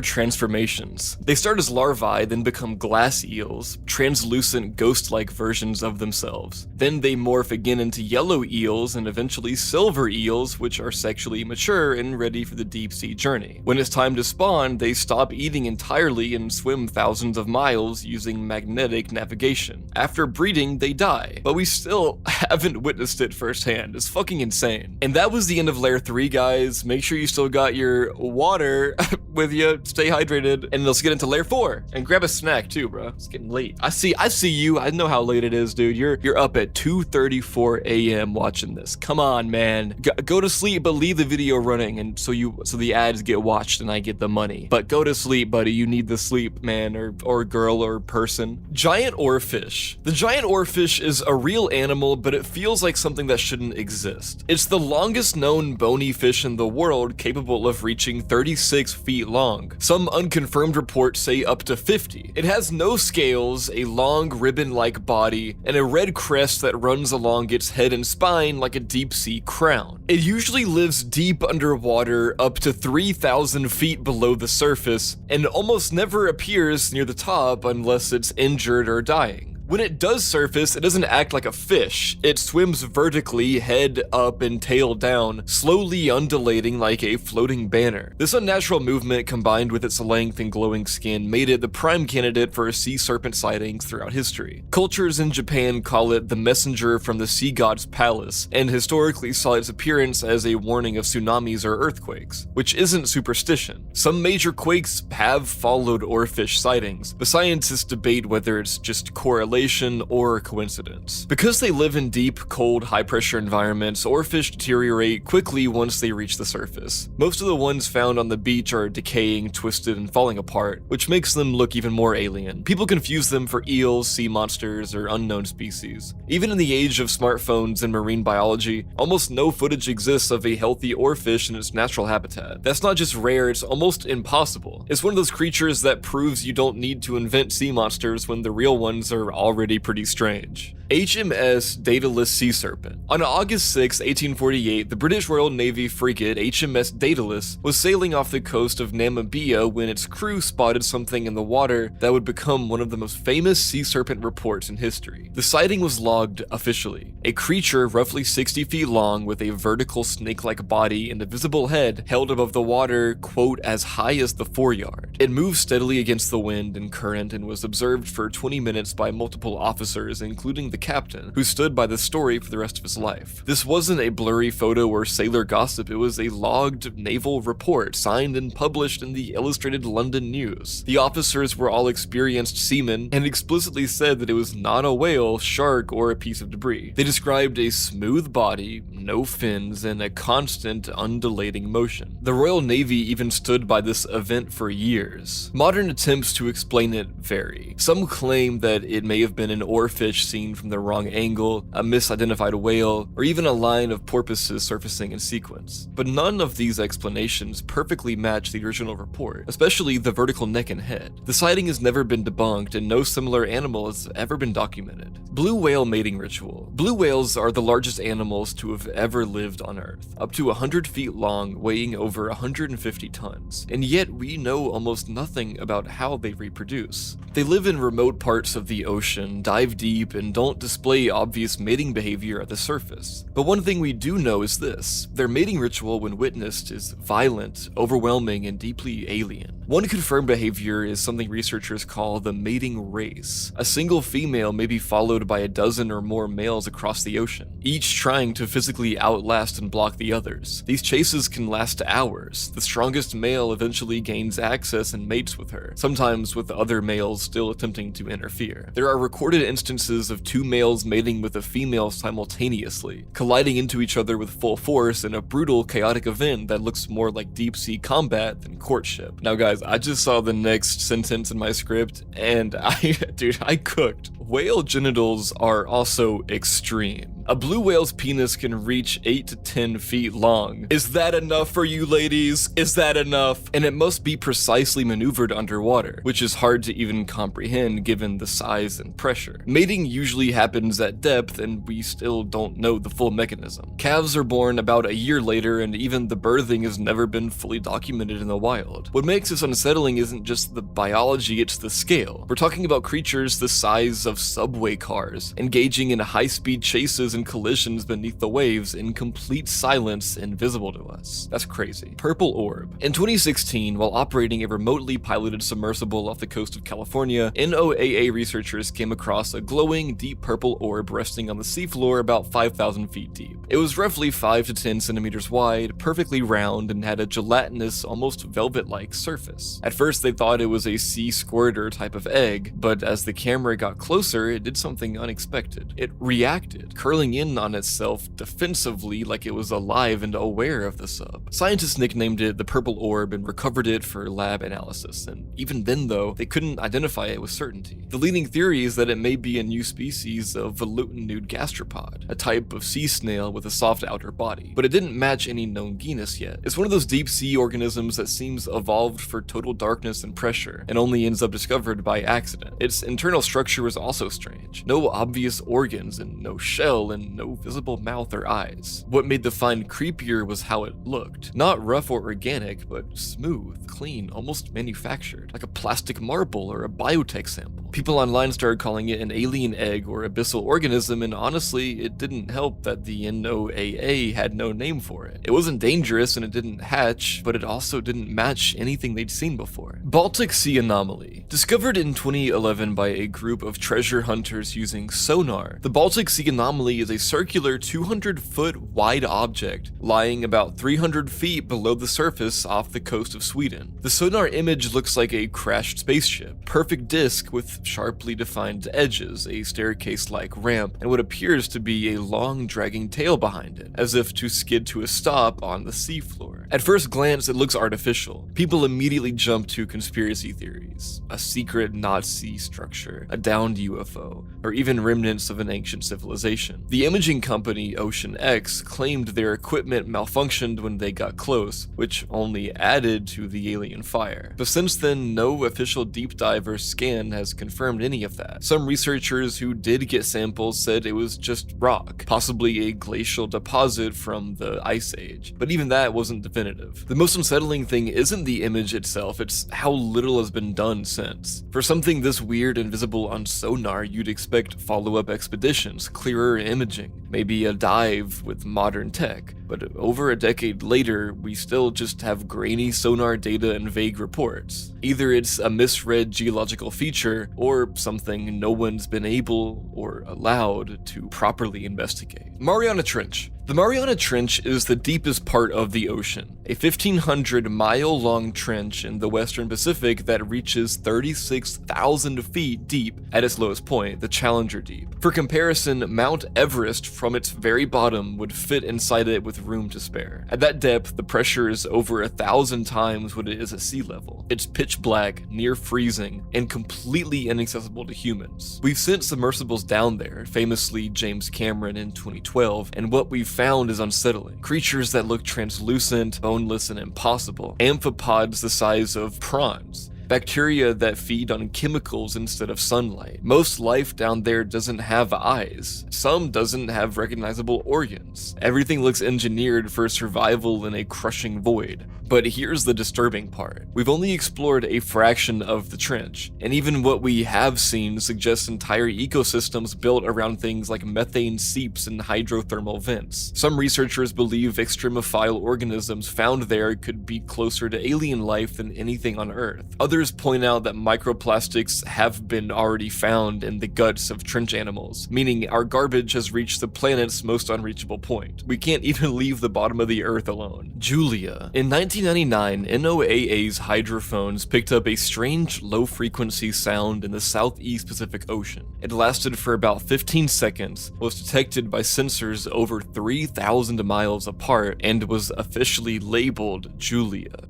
transformations. They start as larvae, then become glass eels, translucent ghost-like versions of themselves. Then they morph again into yellow eels and eventually silver eels, which are sexually mature and ready for the deep sea journey. When it's time to spawn, they stop eating entirely and swim thousands of miles using magnetic navigation. After breeding, they die, but we still haven't witnessed it firsthand. It's fucking insane. And that was the end of Layer 3, guys. Make sure you still got your water with you, stay hydrated, and let's get into Layer 4. And grab a snack too, bro. It's getting late. I see you. I know how late it is, dude. You're up at 2:34 a.m. watching this. Come on, man. Go to sleep, but leave the video running, and so the ads get watched and I get the money. But go to sleep, buddy. You need the sleep, man, or girl, or person. Giant oarfish. The giant oarfish is a real animal, but it feels like something that shouldn't exist. It's the longest known bony fish in the world, capable of reaching 36 feet long. Some unconfirmed reports say up to 50. It has no scales, a long ribbon-like body, and a red crest that runs along its head and spine like a deep-sea crown. It usually lives deep underwater, up to 3,000 feet below the surface, and almost never appears near the top unless it's injured or dying. When it does surface, it doesn't act like a fish. It swims vertically, head up and tail down, slowly undulating like a floating banner. This unnatural movement, combined with its length and glowing skin, made it the prime candidate for sea serpent sightings throughout history. Cultures in Japan call it the messenger from the sea god's palace, and historically saw its appearance as a warning of tsunamis or earthquakes, which isn't superstition. Some major quakes have followed oarfish sightings, but scientists debate whether it's just correlation speculation or coincidence. Because they live in deep, cold, high-pressure environments, oarfish deteriorate quickly once they reach the surface. Most of the ones found on the beach are decaying, twisted, and falling apart, which makes them look even more alien. People confuse them for eels, sea monsters, or unknown species. Even in the age of smartphones and marine biology, almost no footage exists of a healthy oarfish in its natural habitat. That's not just rare, it's almost impossible. It's one of those creatures that proves you don't need to invent sea monsters when the real ones are already pretty strange. HMS Daedalus Sea Serpent. On August 6, 1848, the British Royal Navy frigate HMS Daedalus was sailing off the coast of Namibia when its crew spotted something in the water that would become one of the most famous sea serpent reports in history. The sighting was logged officially. A creature roughly 60 feet long with a vertical snake-like body and a visible head held above the water, quote, as high as the foreyard. It moved steadily against the wind and current and was observed for 20 minutes by multiple officers, including the captain, who stood by the story for the rest of his life. This wasn't a blurry photo or sailor gossip, it was a logged naval report signed and published in the Illustrated London News. The officers were all experienced seamen and explicitly said that it was not a whale, shark, or a piece of debris. They described a smooth body, no fins, and a constant undulating motion. The Royal Navy even stood by this event for years. Modern attempts to explain it vary. Some claim that it may have been an oarfish seen from the wrong angle, a misidentified whale, or even a line of porpoises surfacing in sequence. But none of these explanations perfectly match the original report, especially the vertical neck and head. The sighting has never been debunked, and no similar animal has ever been documented. Blue whale mating ritual. Blue whales are the largest animals to have ever lived on Earth, up to 100 feet long, weighing over 150 tons. And yet we know almost nothing about how they reproduce. They live in remote parts of the ocean, dive deep, and don't display obvious mating behavior at the surface. But one thing we do know is this: their mating ritual, when witnessed, is violent, overwhelming, and deeply alien. One confirmed behavior is something researchers call the mating race. A single female may be followed by a dozen or more males across the ocean, each trying to physically outlast and block the others. These chases can last hours. The strongest male eventually gains access and mates with her, sometimes with other males still attempting to interfere. There are recorded instances of two males mating with a female simultaneously, colliding into each other with full force in a brutal, chaotic event that looks more like deep-sea combat than courtship. Now guys, I just saw the next sentence in my script, and I cooked. Whale genitals are also extreme. A blue whale's penis can reach 8 to 10 feet long. Is that enough for you ladies? Is that enough? And it must be precisely maneuvered underwater, which is hard to even comprehend given the size and pressure. Mating usually happens at depth, and we still don't know the full mechanism. Calves are born about a year later, and even the birthing has never been fully documented in the wild. What makes this unsettling isn't just the biology, it's the scale. We're talking about creatures the size of subway cars, engaging in high-speed chases and collisions beneath the waves in complete silence, invisible to us. That's crazy. Purple orb. In 2016, while operating a remotely piloted submersible off the coast of California, NOAA researchers came across a glowing, deep purple orb resting on the seafloor about 5,000 feet deep. It was roughly 5 to 10 centimeters wide, perfectly round, and had a gelatinous, almost velvet-like surface. At first, they thought it was a sea squirter type of egg, but as the camera got closer, it did something unexpected. It reacted, curling in on itself defensively like it was alive and aware of the sub. Scientists nicknamed it the purple orb and recovered it for lab analysis, and even then though, they couldn't identify it with certainty. The leading theory is that it may be a new species of velutinid gastropod, a type of sea snail with a soft outer body, but it didn't match any known genus yet. It's one of those deep sea organisms that seems evolved for total darkness and pressure, and only ends up discovered by accident. Its internal structure was also strange. No obvious organs, and no shell, and no visible mouth or eyes. What made the find creepier was how it looked. Not rough or organic, but smooth, clean, almost manufactured, like a plastic marble or a biotech sample. People online started calling it an alien egg or abyssal organism, and honestly, it didn't help that the NOAA had no name for it. It wasn't dangerous and it didn't hatch, but it also didn't match anything they'd seen before. Baltic Sea anomaly. Discovered in 2011 by a group of treasure hunters using sonar, the Baltic Sea anomaly is a circular 200-foot wide object lying about 300 feet below the surface off the coast of Sweden. The sonar image looks like a crashed spaceship, perfect disc with sharply defined edges, a staircase-like ramp, and what appears to be a long dragging tail behind it, as if to skid to a stop on the seafloor. At first glance, it looks artificial. People immediately jump to conspiracy theories, a secret Nazi structure, a downed UFO, or even remnants of an ancient civilization. The imaging company Ocean X claimed their equipment malfunctioned when they got close, which only added to the alien fire. But since then, no official deep dive or scan has confirmed any of that. Some researchers who did get samples said it was just rock, possibly a glacial deposit from the Ice Age, but even that wasn't definitive. The most unsettling thing isn't the image itself, it's how little has been done since. For something this weird and visible on sonar, you'd expect follow-up expeditions, clearer imaging, maybe a dive with modern tech. But over a decade later, we still just have grainy sonar data and vague reports. Either it's a misread geological feature, or something no one's been able or allowed to properly investigate. Mariana Trench. The Mariana Trench is the deepest part of the ocean, a 1,500-mile-long trench in the western Pacific that reaches 36,000 feet deep at its lowest point, the Challenger Deep. For comparison, Mount Everest from its very bottom would fit inside it with room to spare. At that depth, the pressure is over 1,000 times what it is at sea level. It's pitch black, near freezing, and completely inaccessible to humans. We've sent submersibles down there, famously James Cameron in 2012, and what we've found is unsettling. Creatures that look translucent, boneless, and impossible. Amphipods the size of prawns. Bacteria that feed on chemicals instead of sunlight. Most life down there doesn't have eyes. Some doesn't have recognizable organs. Everything looks engineered for survival in a crushing void. But here's the disturbing part. We've only explored a fraction of the trench, and even what we have seen suggests entire ecosystems built around things like methane seeps and hydrothermal vents. Some researchers believe extremophile organisms found there could be closer to alien life than anything on Earth. Others point out that microplastics have been already found in the guts of trench animals, meaning our garbage has reached the planet's most unreachable point. We can't even leave the bottom of the Earth alone. Julia. In 1999, NOAA's hydrophones picked up a strange low-frequency sound in the southeast Pacific Ocean. It lasted for about 15 seconds, was detected by sensors over 3,000 miles apart, and was officially labeled Julia.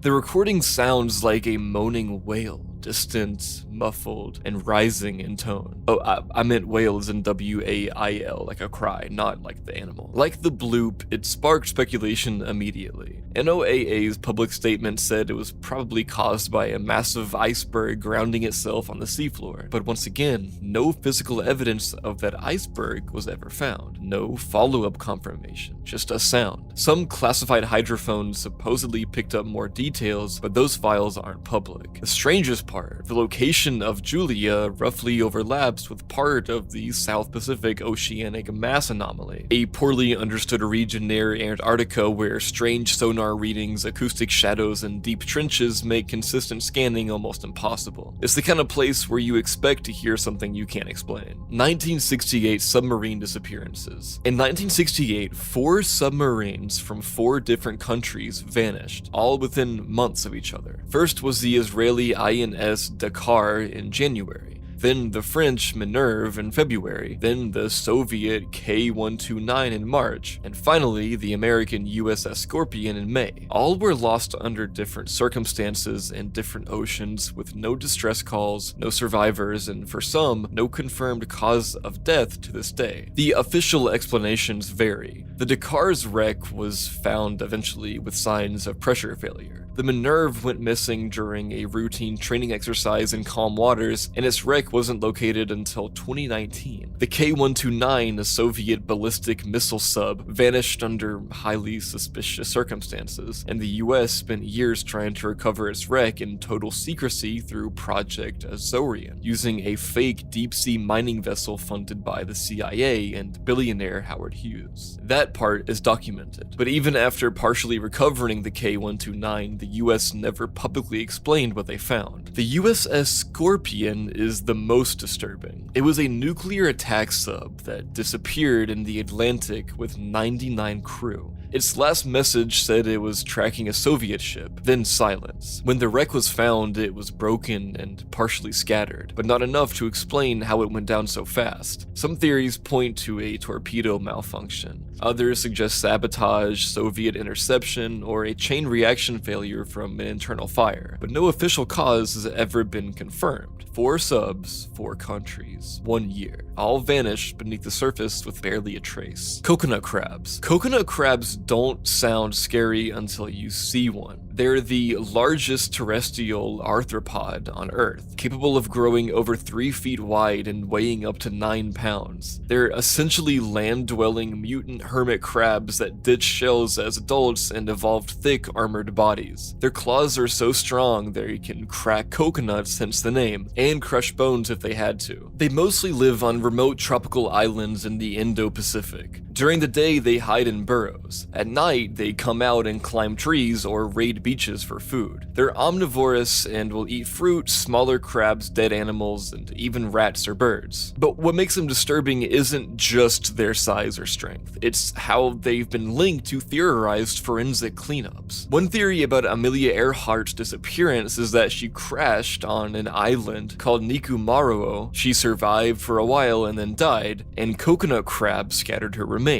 The recording sounds like a moaning wail, distant, muffled, and rising in tone. Oh, I meant wail as in W-A-I-L, like a cry, not like the animal. Like the bloop, it sparked speculation immediately. NOAA's public statement said it was probably caused by a massive iceberg grounding itself on the seafloor. But once again, no physical evidence of that iceberg was ever found. No follow-up confirmation, just a sound. Some classified hydrophones supposedly picked up more details, but those files aren't public. The strangest part, the location of Julia roughly overlaps with part of the South Pacific Oceanic Mass Anomaly, a poorly understood region near Antarctica where strange sonar readings, acoustic shadows, and deep trenches make consistent scanning almost impossible. It's the kind of place where you expect to hear something you can't explain. 1968 submarine disappearances. In 1968, 4 submarines from 4 different countries vanished, all within months of each other. First was the Israeli INS Dakar in January, then the French Minerve in February, then the Soviet K-129 in March, and finally the American USS Scorpion in May. All were lost under different circumstances in different oceans with no distress calls, no survivors, and for some, no confirmed cause of death to this day. The official explanations vary. The Dakar's wreck was found eventually with signs of pressure failure. The Minerve went missing during a routine training exercise in calm waters, and its wreck wreck wasn't located until 2019. The K-129, a Soviet ballistic missile sub, vanished under highly suspicious circumstances, and the US spent years trying to recover its wreck in total secrecy through Project Azorian, using a fake deep-sea mining vessel funded by the CIA and billionaire Howard Hughes. That part is documented, but even after partially recovering the K-129, the US never publicly explained what they found. The USS Scorpion is the most disturbing. It was a nuclear attack sub that disappeared in the Atlantic with 99 crew. Its last message said it was tracking a Soviet ship, then silence. When the wreck was found, it was broken and partially scattered, but not enough to explain how it went down so fast. Some theories point to a torpedo malfunction. Others suggest sabotage, Soviet interception, or a chain reaction failure from an internal fire, but no official cause has ever been confirmed. 4 subs, 4 countries, 1 year, all vanished beneath the surface with barely a trace. Coconut crabs. Coconut crabs don't sound scary until you see one. They're the largest terrestrial arthropod on Earth, capable of growing over 3 feet wide and weighing up to 9 pounds. They're essentially land-dwelling mutant hermit crabs that ditch shells as adults and evolved thick armored bodies. Their claws are so strong they can crack coconuts, hence the name, and crush bones if they had to. They mostly live on remote tropical islands in the Indo-Pacific. During the day, they hide in burrows. At night, they come out and climb trees or raid beaches for food. They're omnivorous and will eat fruit, smaller crabs, dead animals, and even rats or birds. But what makes them disturbing isn't just their size or strength. It's how they've been linked to theorized forensic cleanups. One theory about Amelia Earhart's disappearance is that she crashed on an island called Nikumaruo. She survived for a while and then died, and coconut crabs scattered her remains.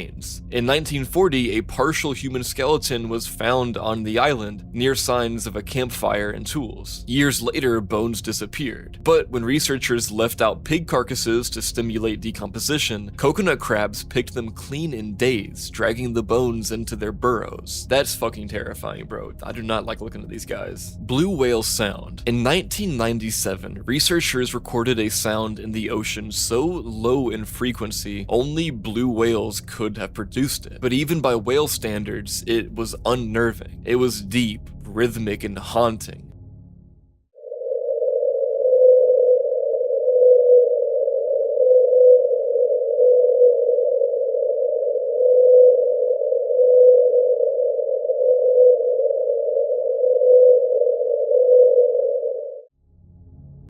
In 1940, a partial human skeleton was found on the island, near signs of a campfire and tools. Years later, bones disappeared. But when researchers left out pig carcasses to stimulate decomposition, coconut crabs picked them clean in days, dragging the bones into their burrows. That's fucking terrifying, bro. I do not like looking at these guys. Blue whale sound. In 1997, researchers recorded a sound in the ocean so low in frequency, only blue whales could have produced it. But even by whale standards, it was unnerving. It was deep, rhythmic, and haunting.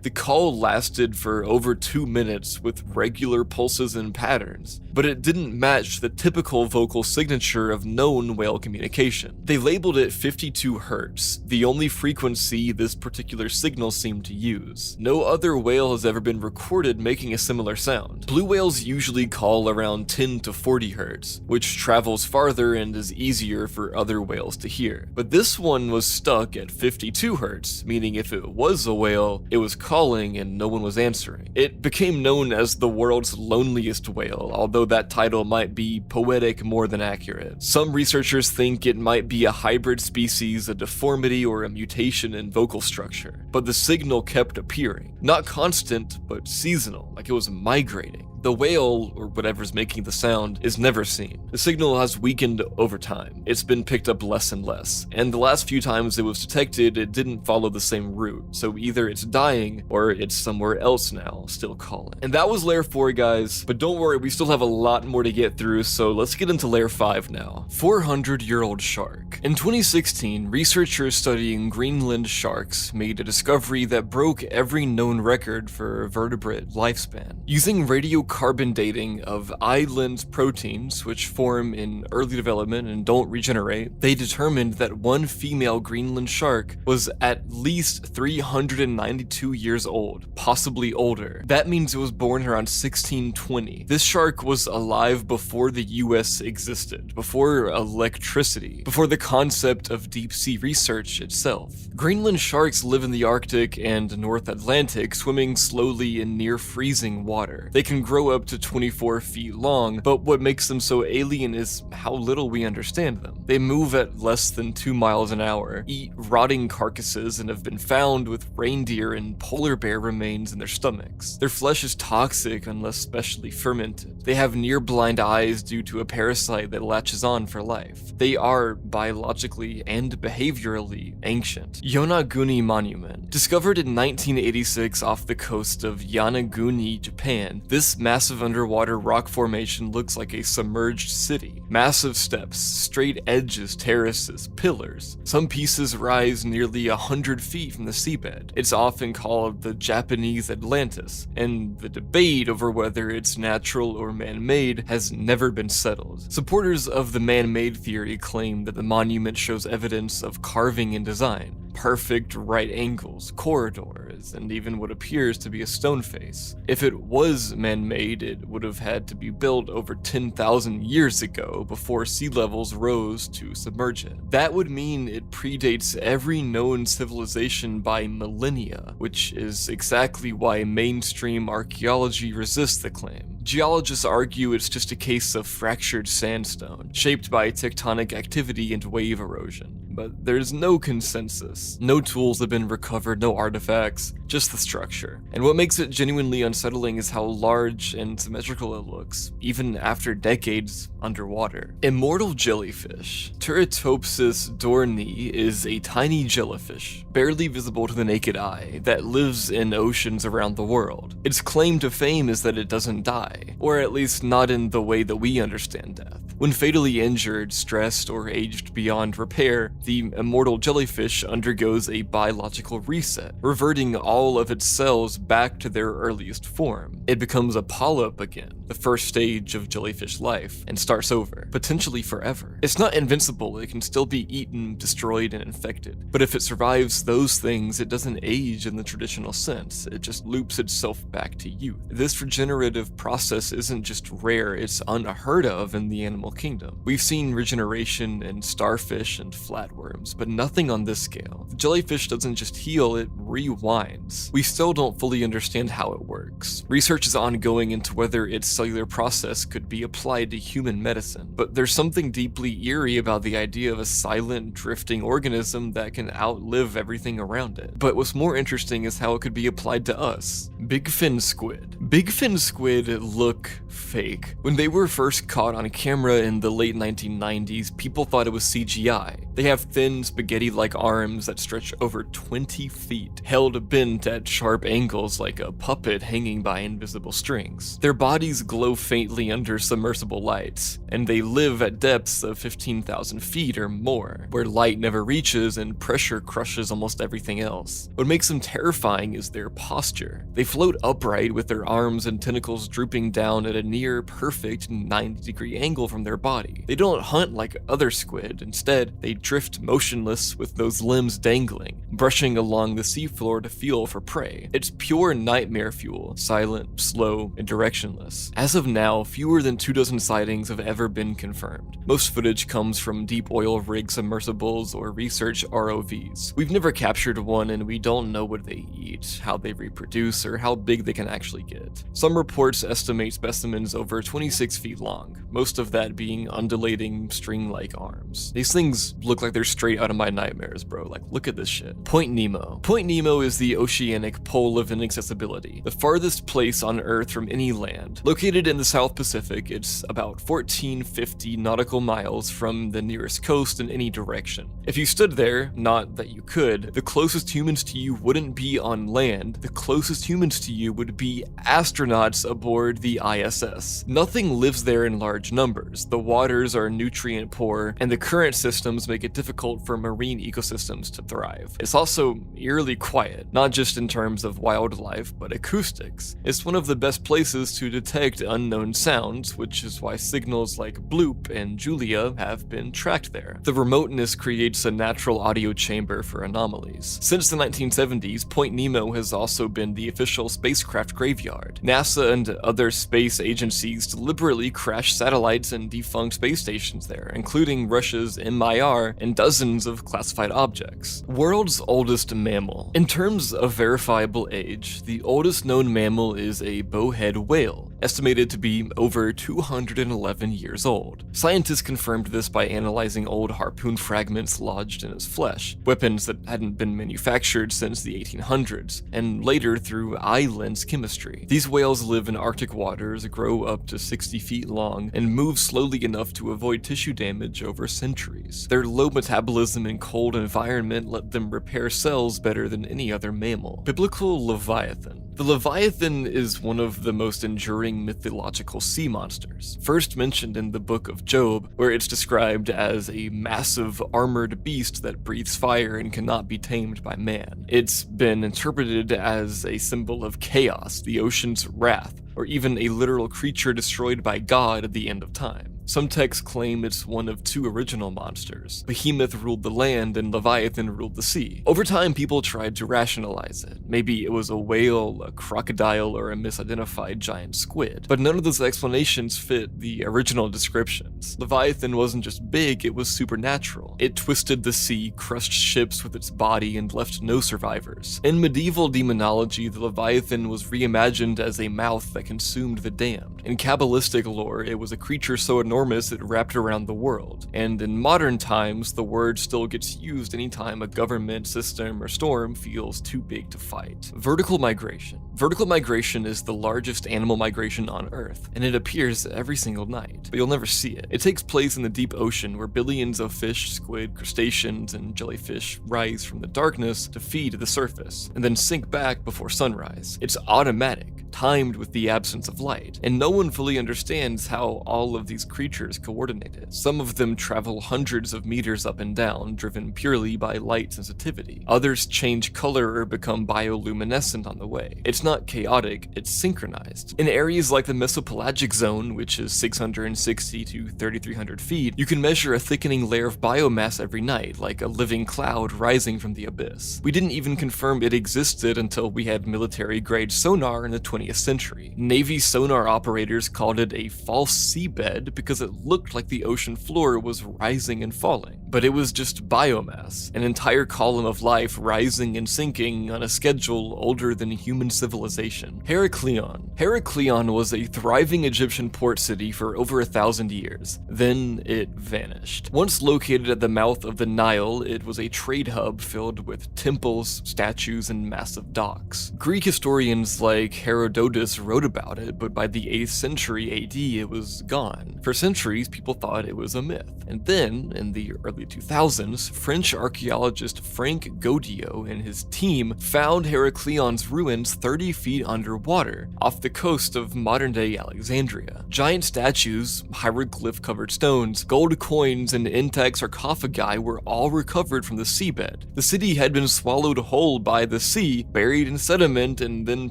The call lasted for over 2 minutes with regular pulses and patterns, but it didn't match the typical vocal signature of known whale communication. They labeled it 52 Hz, the only frequency this particular signal seemed to use. No other whale has ever been recorded making a similar sound. Blue whales usually call around 10 to 40 Hz, which travels farther and is easier for other whales to hear. But this one was stuck at 52 Hz, meaning if it was a whale, it was calling and no one was answering. It became known as the world's loneliest whale, although that title might be poetic more than accurate. Some researchers think it might be a hybrid species, a deformity, or a mutation in vocal structure, but the signal kept appearing. Not constant, but seasonal, like it was migrating. The whale, or whatever's making the sound, is never seen. The signal has weakened over time. It's been picked up less and less, and the last few times it was detected, it didn't follow the same route, so either it's dying, or it's somewhere else now, still calling. And that was Layer 4, guys, but don't worry, we still have a lot more to get through, so let's get into Layer 5 now. 400-year-old shark. In 2016, researchers studying Greenland sharks made a discovery that broke every known record for vertebrate lifespan. Using radiocarbon dating of island proteins, which form in early development and don't regenerate, they determined that one female Greenland shark was at least 392 years old, possibly older. That means it was born around 1620. This shark was alive before the US existed, before electricity, before the concept of deep sea research itself. Greenland sharks live in the Arctic and North Atlantic, swimming slowly in near freezing water. They can grow grow up to 24 feet long, but what makes them so alien is how little we understand them. They move at less than 2 miles an hour, eat rotting carcasses, and have been found with reindeer and polar bear remains in their stomachs. Their flesh is toxic unless specially fermented. They have near-blind eyes due to a parasite that latches on for life. They are biologically and behaviorally ancient. Yonaguni Monument. Discovered in 1986 off the coast of Yanaguni, Japan, this massive underwater rock formation looks like a submerged city. Massive steps, straight edges, terraces, pillars. Some pieces rise nearly 100 feet from the seabed. It's often called the Japanese Atlantis, and the debate over whether it's natural or man-made has never been settled. Supporters of the man-made theory claim that the monument shows evidence of carving and design. Perfect right angles, corridors, and even what appears to be a stone face. If it was man-made, it would have had to be built over 10,000 years ago before sea levels rose to submerge it. That would mean it predates every known civilization by millennia, which is exactly why mainstream archaeology resists the claim. Geologists argue it's just a case of fractured sandstone, shaped by tectonic activity and wave erosion. But there's no consensus. No tools have been recovered, no artifacts, just the structure. And what makes it genuinely unsettling is how large and symmetrical it looks, even after decades underwater. Immortal jellyfish. Turritopsis dorni is a tiny jellyfish, barely visible to the naked eye, that lives in oceans around the world. Its claim to fame is that it doesn't die, or at least not in the way that we understand death. When fatally injured, stressed, or aged beyond repair, the immortal jellyfish undergoes a biological reset, reverting all of its cells back to their earliest form. It becomes a polyp again, the first stage of jellyfish life, and starts over, potentially forever. It's not invincible, it can still be eaten, destroyed, and infected. But if it survives those things, it doesn't age in the traditional sense, it just loops itself back to youth. This regenerative process isn't just rare, it's unheard of in the animal kingdom. We've seen regeneration in starfish and flatworms, but nothing on this scale. The jellyfish doesn't just heal, it rewinds. We still don't fully understand how it works. Research is ongoing into whether its cellular process could be applied to human medicine, but there's something deeply eerie about the idea of a silent, drifting organism that can outlive everything around it. But what's more interesting is how it could be applied to us. Bigfin squid. Bigfin squid look fake. When they were first caught on camera in the late 1990s, people thought it was CGI. They have thin, spaghetti-like arms that stretch over 20 feet, held bent at sharp angles like a puppet hanging by invisible strings. Their bodies glow faintly under submersible lights, and they live at depths of 15,000 feet or more, where light never reaches and pressure crushes almost everything else. What makes them terrifying is their posture. They float upright with their arms and tentacles drooping down at a near perfect 90-degree angle from their body. They don't hunt like other squid, instead, they drift motionless with those limbs dangling, brushing along the seafloor to feel for prey. It's pure nightmare fuel, silent, slow, and directionless. As of now, fewer than 24 sightings have ever been confirmed. Most footage comes from deep oil rig submersibles or research ROVs. We've never captured one and we don't know what they eat, how they reproduce, or how big they can actually get. Some reports estimate specimens over 26 feet long, most of that being undulating, string-like arms. These things look like they're straight out of my nightmares, bro. Like, look at this shit. Point Nemo. Point Nemo is the oceanic pole of inaccessibility, the farthest place on Earth from any land. Located in the South Pacific, it's about 1450 nautical miles from the nearest coast in any direction. If you stood there, not that you could, the closest humans to you wouldn't be on land, the closest humans to you would be astronauts aboard the ISS. Nothing lives there in large numbers, the waters are nutrient poor, and the current systems make it difficult for marine ecosystems to thrive. It's also eerily quiet, not just in terms of wildlife, but acoustics. It's one of the best places to detect unknown sounds, which is why signals like Bloop and Julia have been tracked there. The remoteness creates a natural audio chamber for anomalies. Since the 1970s, Point Nemo has also been the official spacecraft graveyard. NASA and other space agencies deliberately crash satellites and defunct space stations there, including Russia's MIR and dozens of classified objects. World's oldest mammal. In terms of verifiable age, the oldest known mammal is a bowhead whale, estimated to be over 211 years old. Scientists confirmed this by analyzing old harpoon fragments lodged in its flesh, weapons that hadn't been manufactured since the 1800s, and later through eye lens chemistry. These whales live in Arctic waters, grow up to 60 feet long, and move slowly enough to avoid tissue damage over centuries. Their low metabolism in cold environment let them repair cells better than any other mammal. Biblical Leviathan. The Leviathan is one of the most enduring mythological sea monsters, first mentioned in the book of Job, where it's described as a massive armored beast that breathes fire and cannot be tamed by man. It's been interpreted as a symbol of chaos, the ocean's wrath, or even a literal creature destroyed by God at the end of time. Some texts claim it's one of two original monsters. Behemoth ruled the land and Leviathan ruled the sea. Over time, people tried to rationalize it. Maybe it was a whale, a crocodile, or a misidentified giant squid. But none of those explanations fit the original descriptions. Leviathan wasn't just big, it was supernatural. It twisted the sea, crushed ships with its body, and left no survivors. In medieval demonology, the Leviathan was reimagined as a mouth that consumed the damned. In Kabbalistic lore, it was a creature so enormous it wrapped around the world. And in modern times, the word still gets used anytime a government, system, or storm feels too big to fight. Vertical migration. Vertical migration is the largest animal migration on Earth, and it appears every single night, but you'll never see it. It takes place in the deep ocean where billions of fish, squid, crustaceans, and jellyfish rise from the darkness to feed the surface, and then sink back before sunrise. It's automatic, timed with the absence of light, and no one fully understands how all of these creatures coordinate it. Some of them travel hundreds of meters up and down, driven purely by light sensitivity. Others change color or become bioluminescent on the way. It's not chaotic, it's synchronized. In areas like the Mesopelagic zone, which is 660 to 3,300 feet, you can measure a thickening layer of biomass every night, like a living cloud rising from the abyss. We didn't even confirm it existed until we had military-grade sonar in the 20th century. Navy sonar operators called it a false seabed because it looked like the ocean floor was rising and falling. But it was just biomass, an entire column of life rising and sinking on a schedule older than human civilization. Heraklion was a thriving Egyptian port city for over 1,000 years. Then it vanished. Once located at the mouth of the Nile, it was a trade hub filled with temples, statues, and massive docks. Greek historians like Herodotus wrote about it, but by the 8th century AD, it was gone. For centuries, people thought it was a myth. And then, in the early 2000s, French archaeologist Frank Godiot and his team found Heraklion's ruins 30 feet underwater, off the coast of modern-day Alexandria. Giant statues, hieroglyph-covered stones, gold coins, and intact sarcophagi were all recovered from the seabed. The city had been swallowed whole by the sea, buried in sediment, and then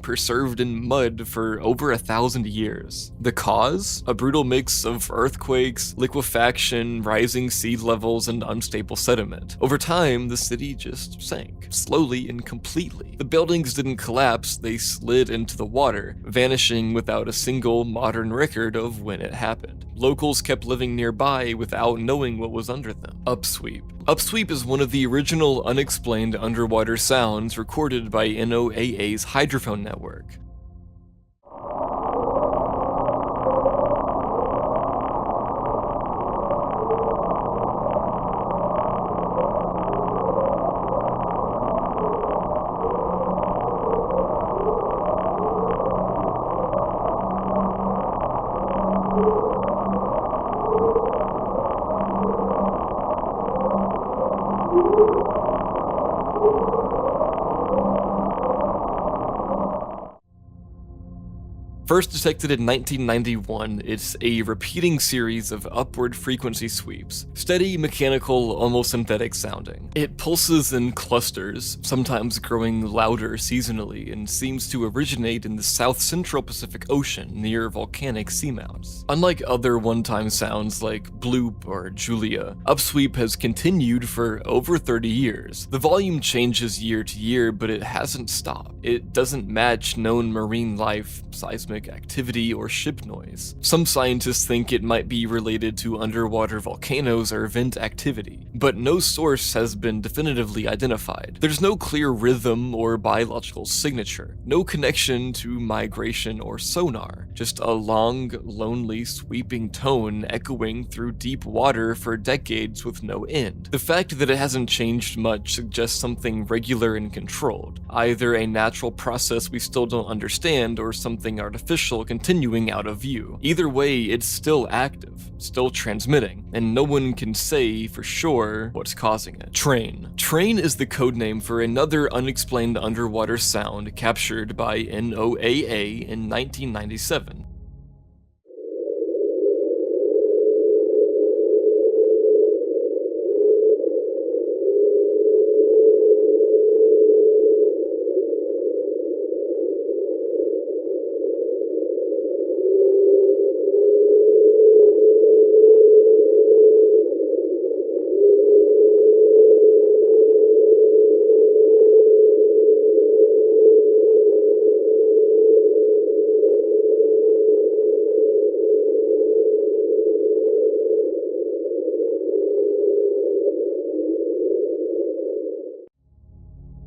preserved in mud for over 1,000 years. The cause? A brutal mix of earthquakes, liquefaction, rising sea levels, and unstable sediment. Over time, the city just sank, slowly and completely. The buildings didn't collapse, they slid into the water, vanishing without a single modern record of when it happened. Locals kept living nearby without knowing what was under them. Upsweep. Upsweep is one of the original unexplained underwater sounds recorded by NOAA's hydrophone network. First detected in 1991, it's a repeating series of upward frequency sweeps, steady, mechanical, almost synthetic sounding. It pulses in clusters, sometimes growing louder seasonally, and seems to originate in the South Central Pacific Ocean near volcanic seamounts. Unlike other one-time sounds like bloop or Julia, upsweep has continued for over 30 years. The volume changes year to year, but it hasn't stopped. It doesn't match known marine life, seismic activity, or ship noise. Some scientists think it might be related to underwater volcanoes or vent activity. but no source has been definitively identified. There's no clear rhythm or biological signature, no connection to migration or sonar, just a long, lonely, sweeping tone echoing through deep water for decades with no end. The fact that it hasn't changed much suggests something regular and controlled, either a natural process we still don't understand or something artificial continuing out of view. Either way, it's still active, still transmitting, and no one can say for sure what's causing it. Train. Train is the codename for another unexplained underwater sound captured by NOAA in 1997.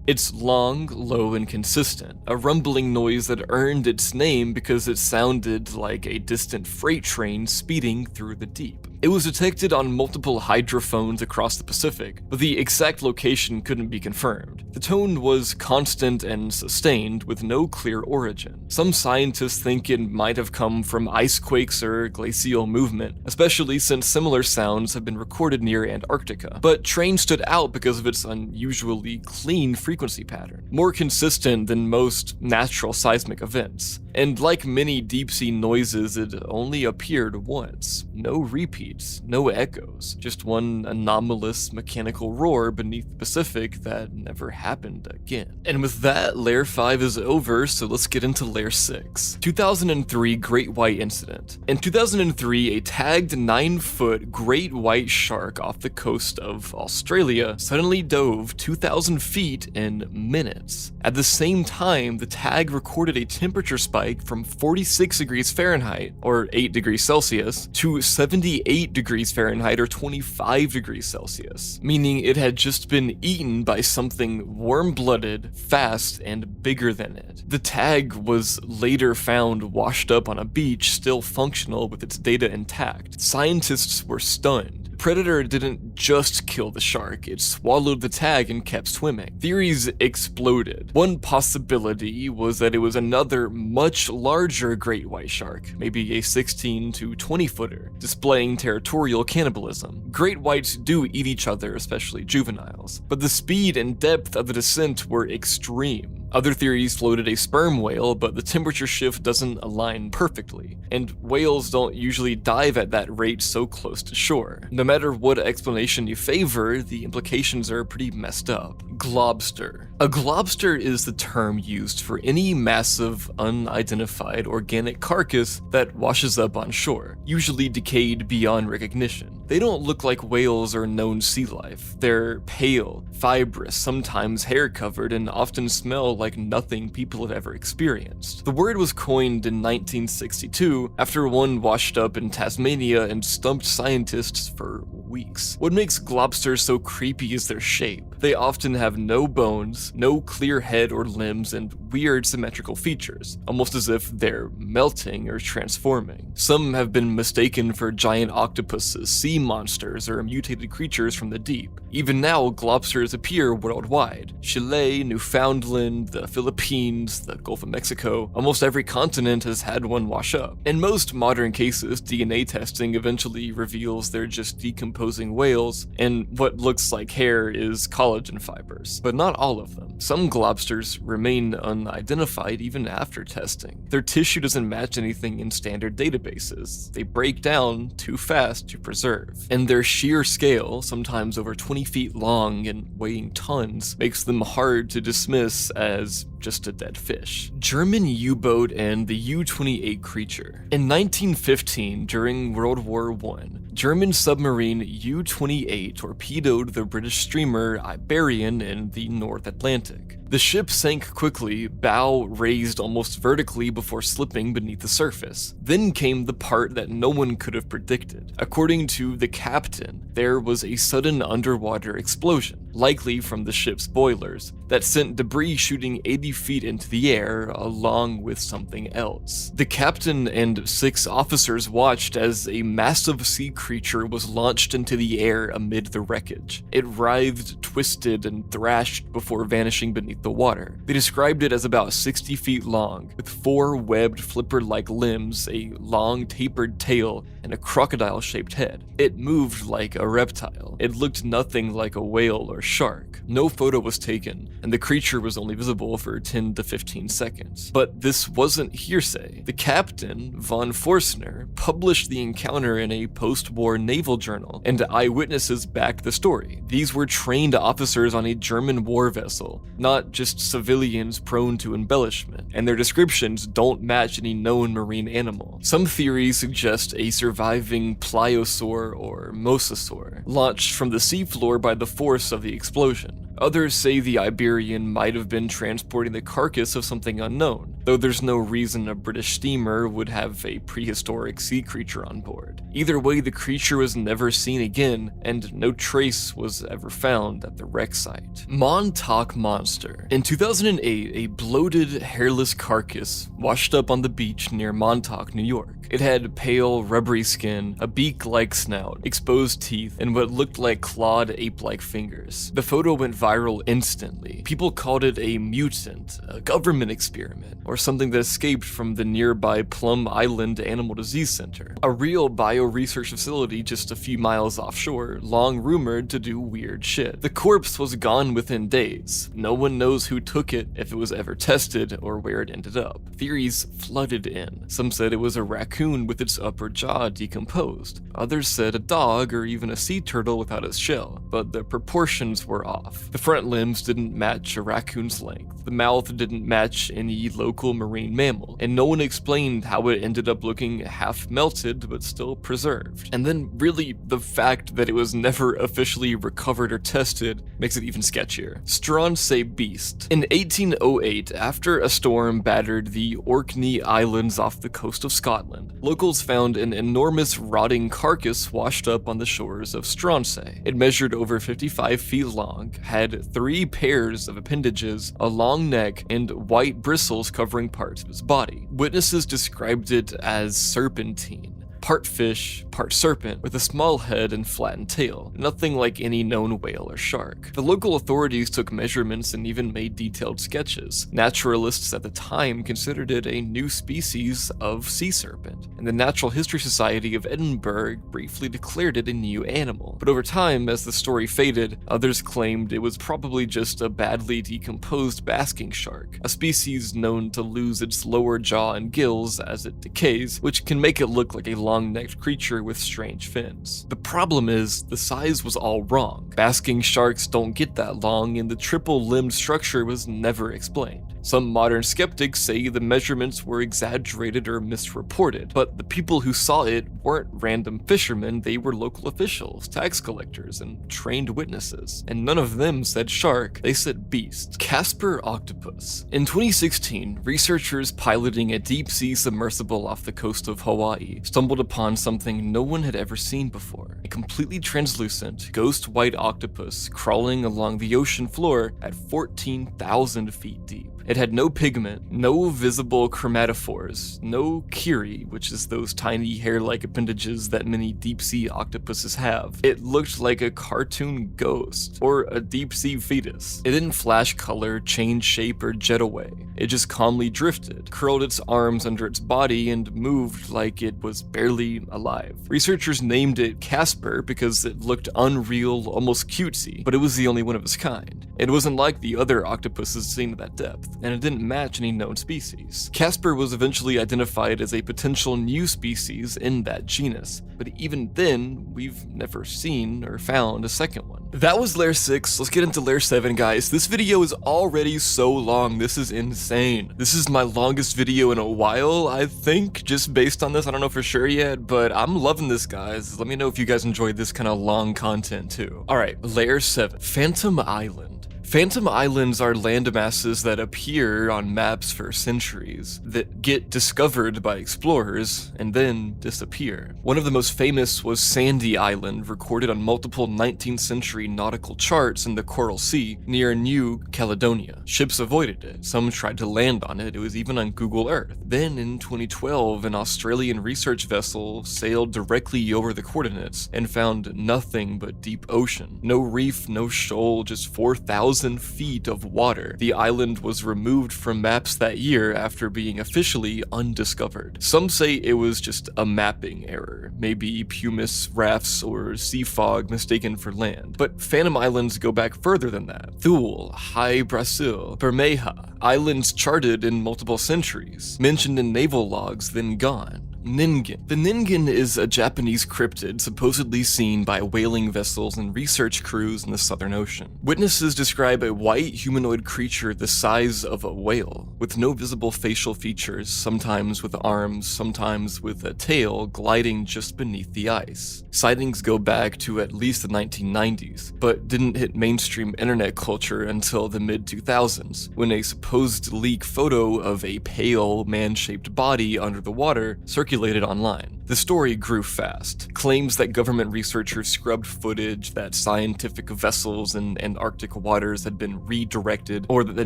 It's long, low, and consistent, a rumbling noise that earned its name because it sounded like a distant freight train speeding through the deep. It was detected on multiple hydrophones across the Pacific, but the exact location couldn't be confirmed. The tone was constant and sustained, with no clear origin. Some scientists think it might have come from ice quakes or glacial movement, especially since similar sounds have been recorded near Antarctica. But Train stood out because of its unusually clean frequency pattern, more consistent than most natural seismic events. And like many deep-sea noises, it only appeared once. No repeats, no echoes, just one anomalous mechanical roar beneath the Pacific that never happened again. And with that, Layer 5 is over, so let's get into Layer 6. 2003 Great White Incident. In 2003, a tagged 9-foot great white shark off the coast of Australia suddenly dove 2,000 feet in minutes. At the same time, the tag recorded a temperature spike from 46 degrees Fahrenheit, or 8 degrees Celsius, to 78 degrees Fahrenheit, or 25 degrees Celsius, meaning it had just been eaten by something warm-blooded, fast, and bigger than it. The tag was later found washed up on a beach, still functional with its data intact. Scientists were stunned. The predator didn't just kill the shark, it swallowed the tag and kept swimming. Theories exploded. One possibility was that it was another much larger great white shark, maybe a 16 to 20 footer, displaying territorial cannibalism. Great whites do eat each other, especially juveniles, but the speed and depth of the descent were extreme. Other theories floated a sperm whale, but the temperature shift doesn't align perfectly, and whales don't usually dive at that rate so close to shore. No matter what explanation you favor, the implications are pretty messed up. Globster. A globster is the term used for any massive, unidentified organic carcass that washes up on shore, usually decayed beyond recognition. They don't look like whales or known sea life. They're pale, fibrous, sometimes hair-covered, and often smell like nothing people have ever experienced. The word was coined in 1962 after one washed up in Tasmania and stumped scientists for weeks. What makes globsters so creepy is their shape. They often have no bones, no clear head or limbs, and weird symmetrical features, almost as if they're melting or transforming. Some have been mistaken for giant octopuses, sea monsters, or mutated creatures from the deep. Even now, globsters appear worldwide. Chile, Newfoundland, the Philippines, the Gulf of Mexico, almost every continent has had one wash up. In most modern cases, DNA testing eventually reveals they're just decomposing whales, and what looks like hair is collagen fibers. But not all of them. Some globsters remain unidentified even after testing. Their tissue doesn't match anything in standard databases. They break down too fast to preserve. And their sheer scale, sometimes over 20 feet long and weighing tons, makes them hard to dismiss as just a dead fish. German U-boat and the U-28 creature. In 1915, during World War I, German submarine U-28 torpedoed the British streamer Iberian in the North Atlantic. The ship sank quickly, bow raised almost vertically before slipping beneath the surface. Then came the part that no one could have predicted. According to the captain, there was a sudden underwater explosion, likely from the ship's boilers, that sent debris shooting 80 feet into the air along with something else. The captain and 6 officers watched as a massive sea creature was launched into the air amid the wreckage. It writhed, twisted, and thrashed before vanishing beneath the water. They described it as about 60 feet long, with 4 webbed flipper-like limbs, a long tapered tail, and a crocodile-shaped head. It moved like a reptile. It looked nothing like a whale or shark. No photo was taken, and the creature was only visible for 10 to 15 seconds. But this wasn't hearsay. The captain, von Forstner, published the encounter in a post-war naval journal, and eyewitnesses backed the story. These were trained officers on a German war vessel, not just civilians prone to embellishment, and their descriptions don't match any known marine animal. Some theories suggest a surviving pliosaur or mosasaur, launched from the seafloor by the force of the explosion. Others say the Iberian might have been transporting the carcass of something unknown, though there's no reason a British steamer would have a prehistoric sea creature on board. Either way, the creature was never seen again, and no trace was ever found at the wreck site. Montauk Monster. In 2008, a bloated, hairless carcass washed up on the beach near Montauk, New York. It had pale, rubbery skin, a beak-like snout, exposed teeth, and what looked like clawed ape-like fingers. The photo went viral instantly. People called it a mutant, a government experiment, or something that escaped from the nearby Plum Island Animal Disease Center, a real bio-research facility just a few miles offshore, long rumored to do weird shit. The corpse was gone within days. No one knows who took it, if it was ever tested, or where it ended up. Theories flooded in. Some said it was a raccoon with its upper jaw decomposed. Others said a dog or even a sea turtle without its shell, but the proportions were off. The front limbs didn't match a raccoon's length. The mouth didn't match any local marine mammal, and no one explained how it ended up looking half melted but still preserved. And then really, the fact that it was never officially recovered or tested makes it even sketchier. Stronsay Beast. In 1808, after a storm battered the Orkney Islands off the coast of Scotland, locals found an enormous rotting carcass washed up on the shores of Stronsay. It measured over 55 feet long, had 3 pairs of appendages, a long neck, and white bristles covering parts of its body. Witnesses described it as serpentine. Part fish, part serpent, with a small head and flattened tail, nothing like any known whale or shark. The local authorities took measurements and even made detailed sketches. Naturalists at the time considered it a new species of sea serpent, and the Natural History Society of Edinburgh briefly declared it a new animal. But over time, as the story faded, others claimed it was probably just a badly decomposed basking shark, a species known to lose its lower jaw and gills as it decays, which can make it look like a long-necked creature with strange fins. The problem is, the size was all wrong. Basking sharks don't get that long, and the triple-limbed structure was never explained. Some modern skeptics say the measurements were exaggerated or misreported, but the people who saw it weren't random fishermen, they were local officials, tax collectors, and trained witnesses. And none of them said shark, they said beast. Casper octopus. In 2016, researchers piloting a deep-sea submersible off the coast of Hawaii stumbled upon something no one had ever seen before. A completely translucent, ghost white octopus crawling along the ocean floor at 14,000 feet deep. It had no pigment, no visible chromatophores, no chiri, which is those tiny hair-like appendages that many deep-sea octopuses have. It looked like a cartoon ghost, or a deep-sea fetus. It didn't flash color, change shape, or jet away. It just calmly drifted, curled its arms under its body, and moved like it was barely alive. Researchers named it Casper because it looked unreal, almost cutesy, but it was the only one of its kind. It wasn't like the other octopuses seen at that depth. and it didn't match any known species. Casper was eventually identified as a potential new species in that genus, but even then, we've never seen or found a second one. That was layer 6, let's get into layer 7, guys. This video is already so long, this is insane. This is my longest video in a while, I think, just based on this. I don't know for sure yet, but I'm loving this, guys. Let me know if you guys enjoyed this kind of long content too. Alright, layer 7, Phantom Island. Phantom islands are landmasses that appear on maps for centuries, that get discovered by explorers and then disappear. One of the most famous was Sandy Island, recorded on multiple 19th century nautical charts in the Coral Sea near New Caledonia. Ships avoided it, some tried to land on it, it was even on Google Earth. Then in 2012, an Australian research vessel sailed directly over the coordinates and found nothing but deep ocean. No reef, no shoal, just 4,000 feet of water. The island was removed from maps that year after being officially undiscovered. Some say it was just a mapping error, maybe pumice rafts or sea fog mistaken for land. But Phantom Islands go back further than that. Thule, High Brasil, Bermeja, islands charted in multiple centuries, mentioned in naval logs, then gone. Ningen. The Ningen is a Japanese cryptid supposedly seen by whaling vessels and research crews in the Southern Ocean. Witnesses describe a white humanoid creature the size of a whale, with no visible facial features, sometimes with arms, sometimes with a tail gliding just beneath the ice. Sightings go back to at least the 1990s, but didn't hit mainstream internet culture until the mid-2000s, when a supposed leak photo of a pale, man-shaped body under the water circulated online. The story grew fast. Claims that government researchers scrubbed footage, that scientific vessels in Antarctic waters had been redirected, or that the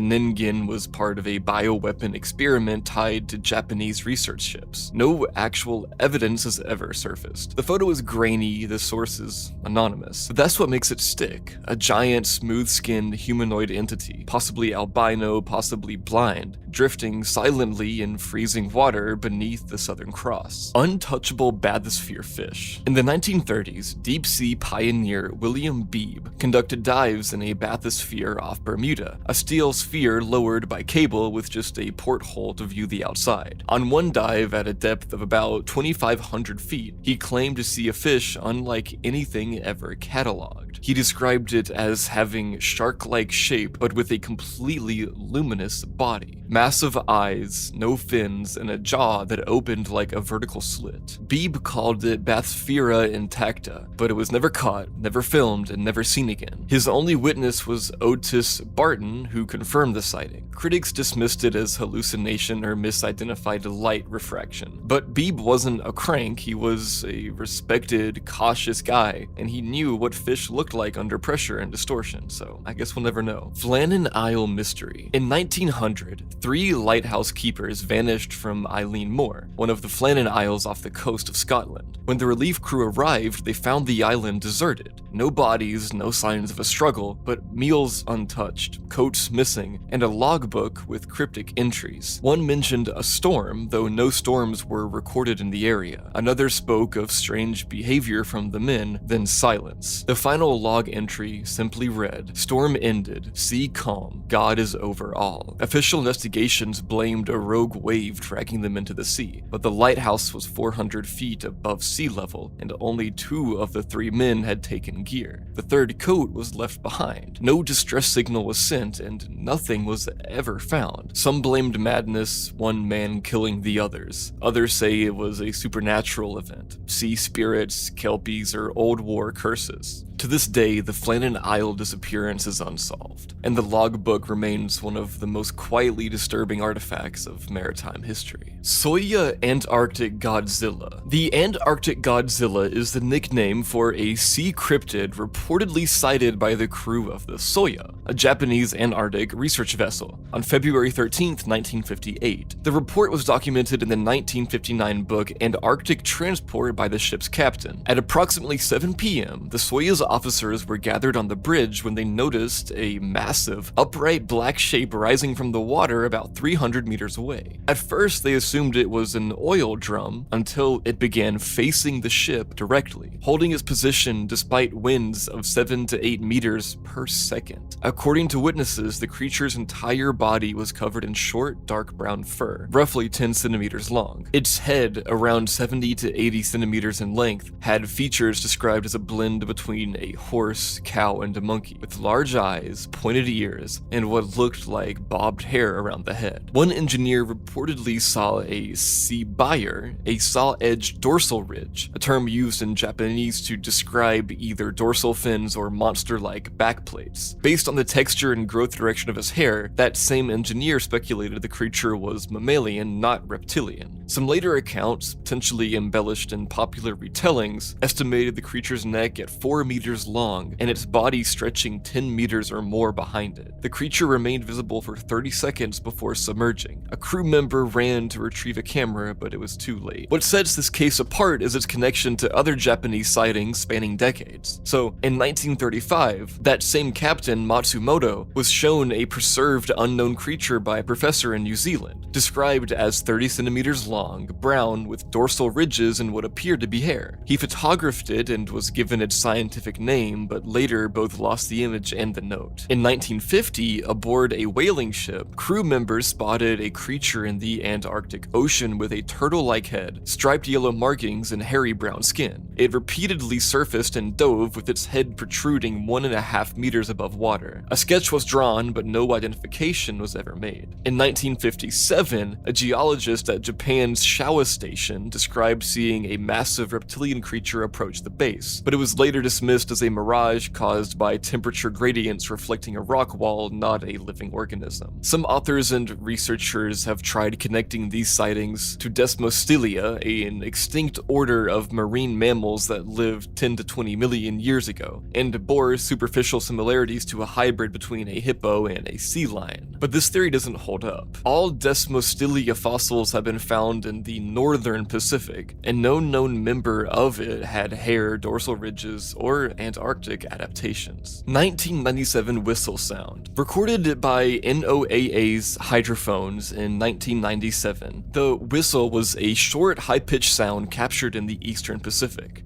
Ningen was part of a bioweapon experiment tied to Japanese research ships. No actual evidence has ever surfaced. The photo is grainy, the source is anonymous, but that's what makes it stick. A giant, smooth-skinned humanoid entity, possibly albino, possibly blind, drifting silently in freezing water beneath the Southern Cross. Untouchable bathysphere fish. In the 1930s, deep-sea pioneer William Beebe conducted dives in a bathysphere off Bermuda, a steel sphere lowered by cable with just a porthole to view the outside. On one dive at a depth of about 2,500 feet, he claimed to see a fish unlike anything ever cataloged. He described it as having shark-like shape, but with a completely luminous body. Massive eyes, no fins, and a jaw that opened like a vertical slit. Beebe called it Bathsphera intacta, but it was never caught, never filmed, and never seen again. His only witness was Otis Barton, who confirmed the sighting. Critics dismissed it as hallucination or misidentified light refraction. But Beebe wasn't a crank, he was a respected, cautious guy, and he knew what fish looked like under pressure and distortion, so I guess we'll never know. Flannan Isle Mystery. In 1900, 3 lighthouse keepers vanished from Eileen Moor, one of the Flannan Isles off the coast of Scotland. When the relief crew arrived, they found the island deserted. No bodies, no signs of a struggle, but meals untouched, coats missing, and a logbook with cryptic entries. One mentioned a storm, though no storms were recorded in the area. Another spoke of strange behavior from the men, then silence. The final log entry simply read, "Storm ended, sea calm, God is over all." Official investigations blamed a rogue wave dragging them into the sea, but the lighthouse was 400 feet above sea level, and only 2 of the 3 men had taken gear. The third coat was left behind. No distress signal was sent, and nothing was ever found. Some blamed madness, one man killing the others. Others say it was a supernatural event, sea spirits, kelpies, or old war curses. To this day, the Flannan Isle disappearance is unsolved, and the logbook remains one of the most quietly disturbing artifacts of maritime history. Soya Antarctic Godzilla. The Antarctic Godzilla is the nickname for a sea cryptid reportedly sighted by the crew of the Soya, a Japanese Antarctic research vessel, on February 13th, 1958. The report was documented in the 1959 book Antarctic Transport by the ship's captain. At approximately 7 p.m., the Soya's officers were gathered on the bridge when they noticed a massive, upright black shape rising from the water about 300 meters away. At first, they assumed it was an oil drum until it began facing the ship directly, holding its position despite winds of 7 to 8 meters per second. A According to witnesses, the creature's entire body was covered in short, dark brown fur, roughly 10 centimeters long. Its head, around 70 to 80 centimeters in length, had features described as a blend between a horse, cow, and a monkey, with large eyes, pointed ears, and what looked like bobbed hair around the head. One engineer reportedly saw a sebayer, a saw-edged dorsal ridge, a term used in Japanese to describe either dorsal fins or monster-like backplates. Based on the texture and growth direction of his hair, that same engineer speculated the creature was mammalian, not reptilian. Some later accounts, potentially embellished in popular retellings, estimated the creature's neck at 4 meters long and its body stretching 10 meters or more behind it. The creature remained visible for 30 seconds before submerging. A crew member ran to retrieve a camera, but it was too late. What sets this case apart is its connection to other Japanese sightings spanning decades. So, in 1935, that same captain, Matsumoto, was shown a preserved unknown creature by a professor in New Zealand, described as 30 centimeters long, brown, with dorsal ridges and what appeared to be hair. He photographed it and was given its scientific name, but later both lost the image and the note. In 1950, aboard a whaling ship, crew members spotted a creature in the Antarctic Ocean with a turtle-like head, striped yellow markings, and hairy brown skin. It repeatedly surfaced and dove with its head protruding 1.5 meters above water. A sketch was drawn, but no identification was ever made. In 1957, a geologist at Japan's Showa Station described seeing a massive reptilian creature approach the base, but it was later dismissed as a mirage caused by temperature gradients reflecting a rock wall, not a living organism. Some authors and researchers have tried connecting these sightings to Desmostylia, an extinct order of marine mammals that lived 10 to 20 million years ago, and bore superficial similarities to a hybrid between a hippo and a sea lion. But this theory doesn't hold up. All Desmostylia fossils have been found in the northern Pacific, and no known member of it had hair, dorsal ridges, or Antarctic adaptations. 1997 whistle sound. Recorded by NOAA's hydrophones in 1997, the whistle was a short, high-pitched sound captured in the eastern Pacific.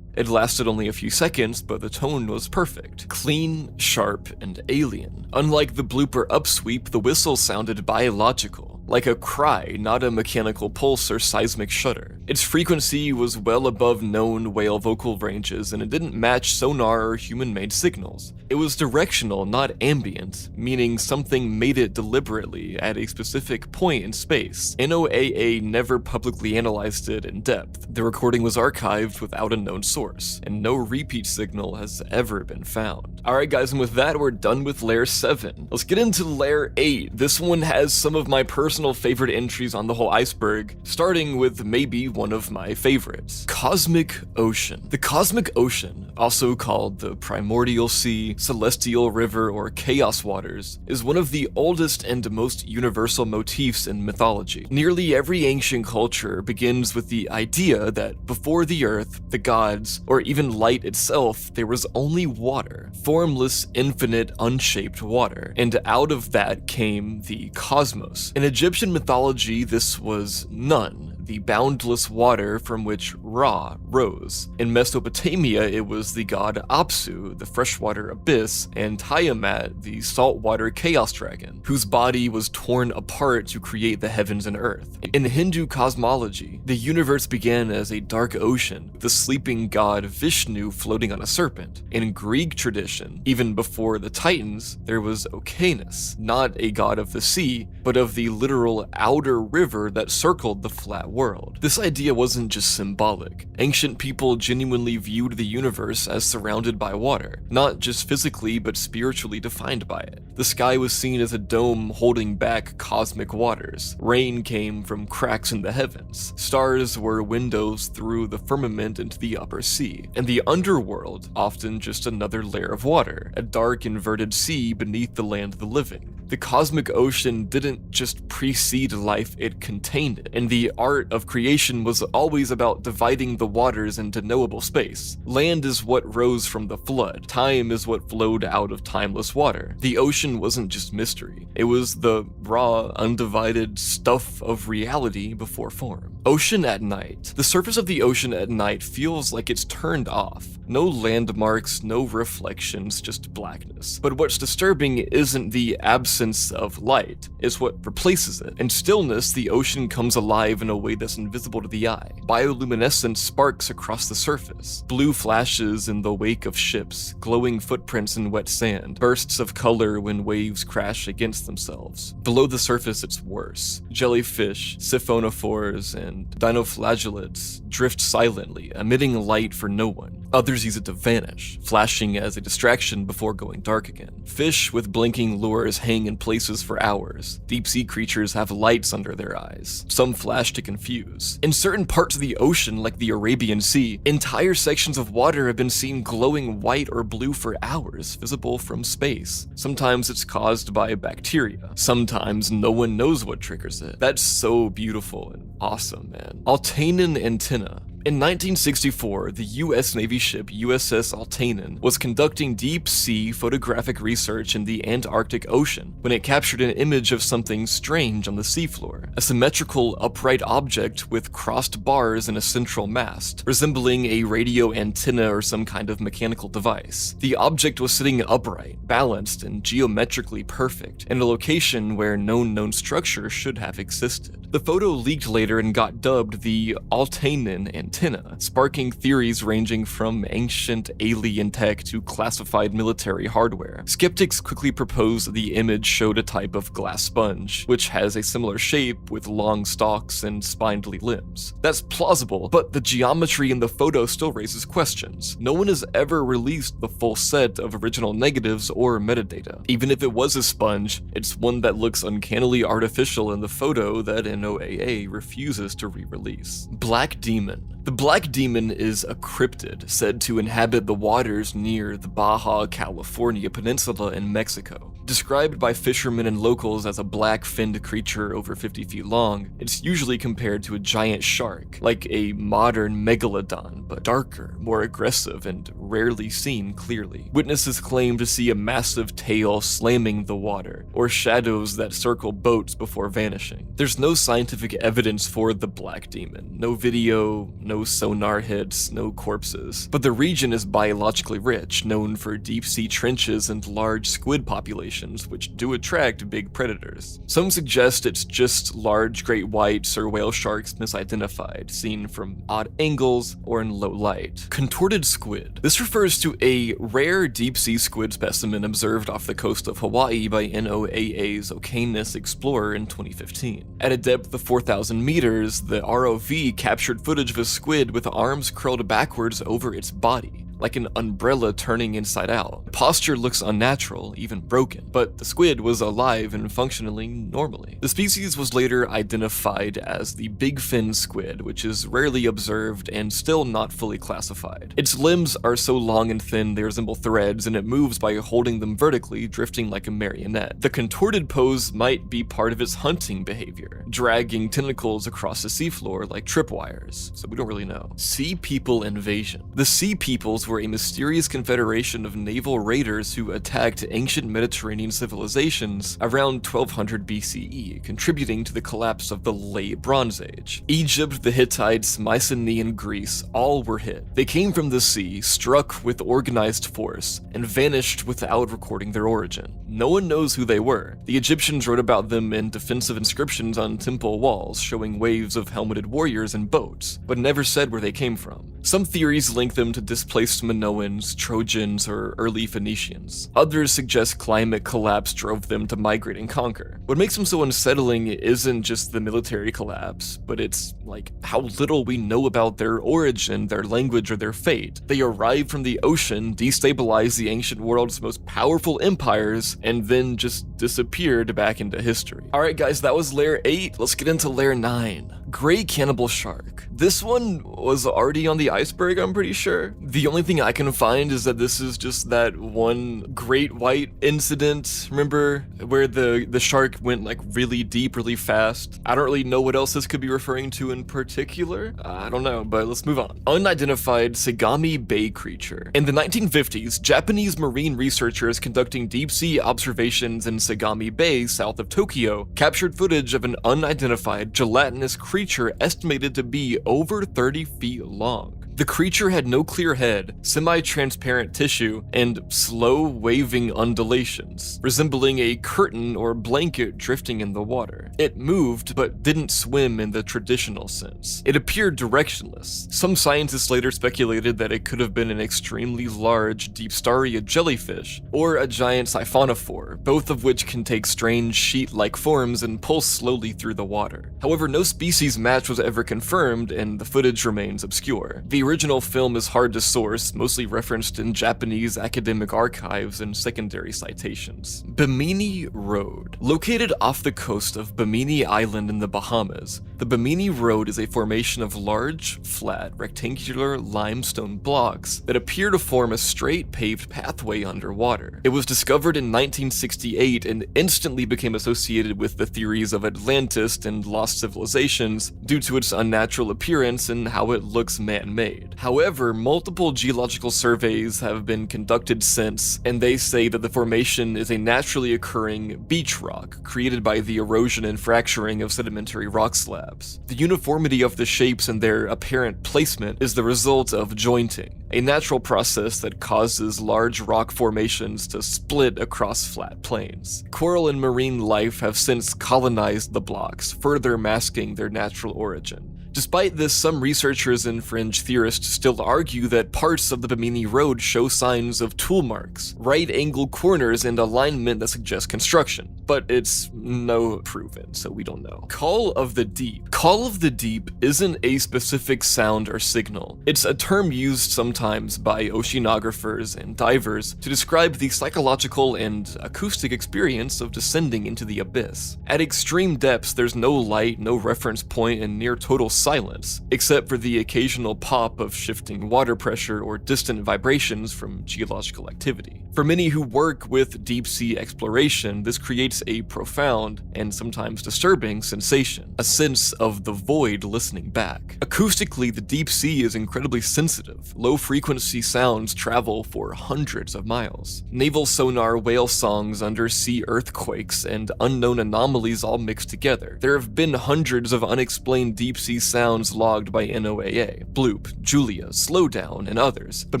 It lasted only a few seconds, but the tone was perfect. Clean, sharp, and alien. Unlike the blooper upsweep, the whistle sounded biological, like a cry, not a mechanical pulse or seismic shudder. Its frequency was well above known whale vocal ranges, and it didn't match sonar or human-made signals. It was directional, not ambient, meaning something made it deliberately at a specific point in space. NOAA never publicly analyzed it in depth. The recording was archived without a known source, and no repeat signal has ever been found. Alright guys, and with that, we're done with Layer 7. Let's get into Layer 8. This one has some of my personal favorite entries on the whole iceberg, starting with maybe one of my favorites. Cosmic Ocean. The Cosmic Ocean, also called the Primordial Sea, Celestial River, or Chaos Waters, is one of the oldest and most universal motifs in mythology. Nearly every ancient culture begins with the idea that before the earth, the gods, or even light itself, there was only water. Formless, infinite, unshaped water. And out of that came the cosmos. In Egyptian mythology, this was Nun, the boundless water from which Ra rose. In Mesopotamia, it was the god Apsu, the freshwater abyss, and Tiamat, the saltwater chaos dragon, whose body was torn apart to create the heavens and earth. In Hindu cosmology, the universe began as a dark ocean, with the sleeping god Vishnu floating on a serpent. In Greek tradition, even before the Titans, there was Oceanus, not a god of the sea, but of the literal outer river that circled the flat world. world. This idea wasn't just symbolic. Ancient people genuinely viewed the universe as surrounded by water, not just physically but spiritually defined by it. The sky was seen as a dome holding back cosmic waters. Rain came from cracks in the heavens. Stars were windows through the firmament into the upper sea. And the underworld, often just another layer of water, a dark inverted sea beneath the land of the living. The cosmic ocean didn't just precede life, it contained it. And the art of creation was always about dividing the waters into knowable space. Land is what rose from the flood. Time is what flowed out of timeless water. The ocean wasn't just mystery. It was the raw, undivided stuff of reality before form. Ocean at night. The surface of the ocean at night feels like it's turned off. No landmarks, no reflections, just blackness. But what's disturbing isn't the absence of light, it's what replaces it. In stillness, the ocean comes alive in a way that's invisible to the eye. Bioluminescent sparks across the surface, blue flashes in the wake of ships, glowing footprints in wet sand, bursts of color when waves crash against themselves. Below the surface, it's worse. Jellyfish, siphonophores, and dinoflagellates drift silently, emitting light for no one. Others use it to vanish, flashing as a distraction before going dark again. Fish with blinking lures hang in places for hours. Deep-sea creatures have lights under their eyes. Some flash to confuse. In certain parts of the ocean, like the Arabian Sea, entire sections of water have been seen glowing white or blue for hours, visible from space. Sometimes it's caused by bacteria. Sometimes no one knows what triggers it. That's so beautiful and awesome, man. Altanen antenna. In 1964, the U.S. Navy ship USS Altanen was conducting deep-sea photographic research in the Antarctic Ocean when it captured an image of something strange on the seafloor, a symmetrical upright object with crossed bars and a central mast, resembling a radio antenna or some kind of mechanical device. The object was sitting upright, balanced, and geometrically perfect, in a location where no known structure should have existed. The photo leaked later and got dubbed the Altanen antenna, sparking theories ranging from ancient alien tech to classified military hardware. Skeptics quickly proposed the image showed a type of glass sponge, which has a similar shape with long stalks and spindly limbs. That's plausible, but the geometry in the photo still raises questions. No one has ever released the full set of original negatives or metadata. Even if it was a sponge, it's one that looks uncannily artificial in the photo that NOAA refuses to re-release. Black Demon. The Black Demon is a cryptid said to inhabit the waters near the Baja California Peninsula in Mexico. Described by fishermen and locals as a black-finned creature over 50 feet long, it's usually compared to a giant shark, like a modern megalodon, but darker, more aggressive, and rarely seen clearly. Witnesses claim to see a massive tail slamming the water, or shadows that circle boats before vanishing. There's no scientific evidence for the Black Demon, no video, no sonar hits, no corpses. But the region is biologically rich, known for deep-sea trenches and large squid populations, which do attract big predators. Some suggest it's just large great whites or whale sharks misidentified, seen from odd angles or in low light. Contorted squid. This refers to a rare deep-sea squid specimen observed off the coast of Hawaii by NOAA's Okeanos Explorer in 2015. At a depth of 4,000 meters, the ROV captured footage of a squid with arms curled backwards over its body, like an umbrella turning inside out. The posture looks unnatural, even broken, but the squid was alive and functioning normally. The species was later identified as the big fin squid, which is rarely observed and still not fully classified. Its limbs are so long and thin they resemble threads, and it moves by holding them vertically, drifting like a marionette. The contorted pose might be part of its hunting behavior, dragging tentacles across the seafloor like tripwires, so we don't really know. Sea People Invasion. The Sea Peoples were a mysterious confederation of naval raiders who attacked ancient Mediterranean civilizations around 1200 BCE, contributing to the collapse of the Late Bronze Age. Egypt, the Hittites, Mycenae, and Greece all were hit. They came from the sea, struck with organized force, and vanished without recording their origin. No one knows who they were. The Egyptians wrote about them in defensive inscriptions on temple walls, showing waves of helmeted warriors and boats, but never said where they came from. Some theories link them to displaced Minoans, Trojans, or early Phoenicians. Others suggest climate collapse drove them to migrate and conquer. What makes them so unsettling isn't just the military collapse, but it's like how little we know about their origin, their language, or their fate. They arrived from the ocean, destabilized the ancient world's most powerful empires, and then just disappeared back into history. Alright guys, that was layer 8, let's get into layer 9. Gray cannibal shark. This one was already on the iceberg, I'm pretty sure. The only thing I can find is that this is just that one great white incident, remember, where the shark went like really deep, really fast. I don't really know what else this could be referring to in particular. I don't know, but let's move on. Unidentified Sagami Bay creature. In the 1950s, Japanese marine researchers conducting deep-sea observations in Sagami Bay, south of Tokyo, captured footage of an unidentified gelatinous creature estimated to be over 30 feet long. The creature had no clear head, semi-transparent tissue, and slow waving undulations, resembling a curtain or blanket drifting in the water. It moved, but didn't swim in the traditional sense. It appeared directionless. Some scientists later speculated that it could have been an extremely large Deepstaria jellyfish, or a giant siphonophore, both of which can take strange sheet-like forms and pulse slowly through the water. However, no species match was ever confirmed, and the footage remains obscure. The original film is hard to source, mostly referenced in Japanese academic archives and secondary citations. Bimini Road. Located off the coast of Bimini Island in the Bahamas, the Bimini Road is a formation of large, flat, rectangular limestone blocks that appear to form a straight paved pathway underwater. It was discovered in 1968 and instantly became associated with the theories of Atlantis and lost civilizations due to its unnatural appearance and how it looks man-made. However, multiple geological surveys have been conducted since, and they say that the formation is a naturally occurring beach rock created by the erosion and fracturing of sedimentary rock slabs. The uniformity of the shapes and their apparent placement is the result of jointing, a natural process that causes large rock formations to split across flat plains. Coral and marine life have since colonized the blocks, further masking their natural origin. Despite this, some researchers and fringe theorists still argue that parts of the Bimini Road show signs of tool marks, right-angle corners, and alignment that suggest construction, but it's no proven, so we don't know. Call of the Deep. Call of the Deep isn't a specific sound or signal. It's a term used sometimes by oceanographers and divers to describe the psychological and acoustic experience of descending into the abyss. At extreme depths, there's no light, no reference point, and near total silence, except for the occasional pop of shifting water pressure or distant vibrations from geological activity. For many who work with deep-sea exploration, this creates a profound and sometimes disturbing sensation, a sense of the void listening back. Acoustically, the deep sea is incredibly sensitive. Low-frequency sounds travel for hundreds of miles. Naval sonar, whale songs, undersea earthquakes, and unknown anomalies all mixed together. There have been hundreds of unexplained deep-sea sounds logged by NOAA, Bloop, Julia, Slowdown, and others, but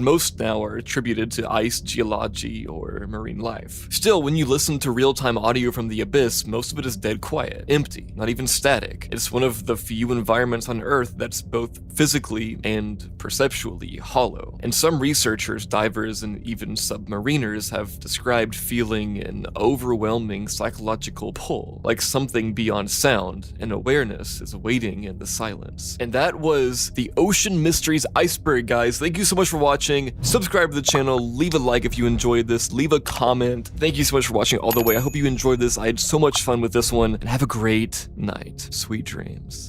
most now are attributed to ice, geology, or marine life. Still, when you listen to real-time audio from the abyss, most of it is dead quiet, empty, not even static. It's one of the few environments on Earth that's both physically and perceptually hollow. And some researchers, divers, and even submariners have described feeling an overwhelming psychological pull, like something beyond sound, and awareness is waiting in the silence. And that was the Ocean Mysteries Iceberg, guys. Thank you so much for watching. Subscribe to the channel, leave a like if you enjoyed this, leave a comment. Thank you so much for watching all the way. I hope you enjoyed this. I had so much fun with this one, and have a great night. Sweet dreams.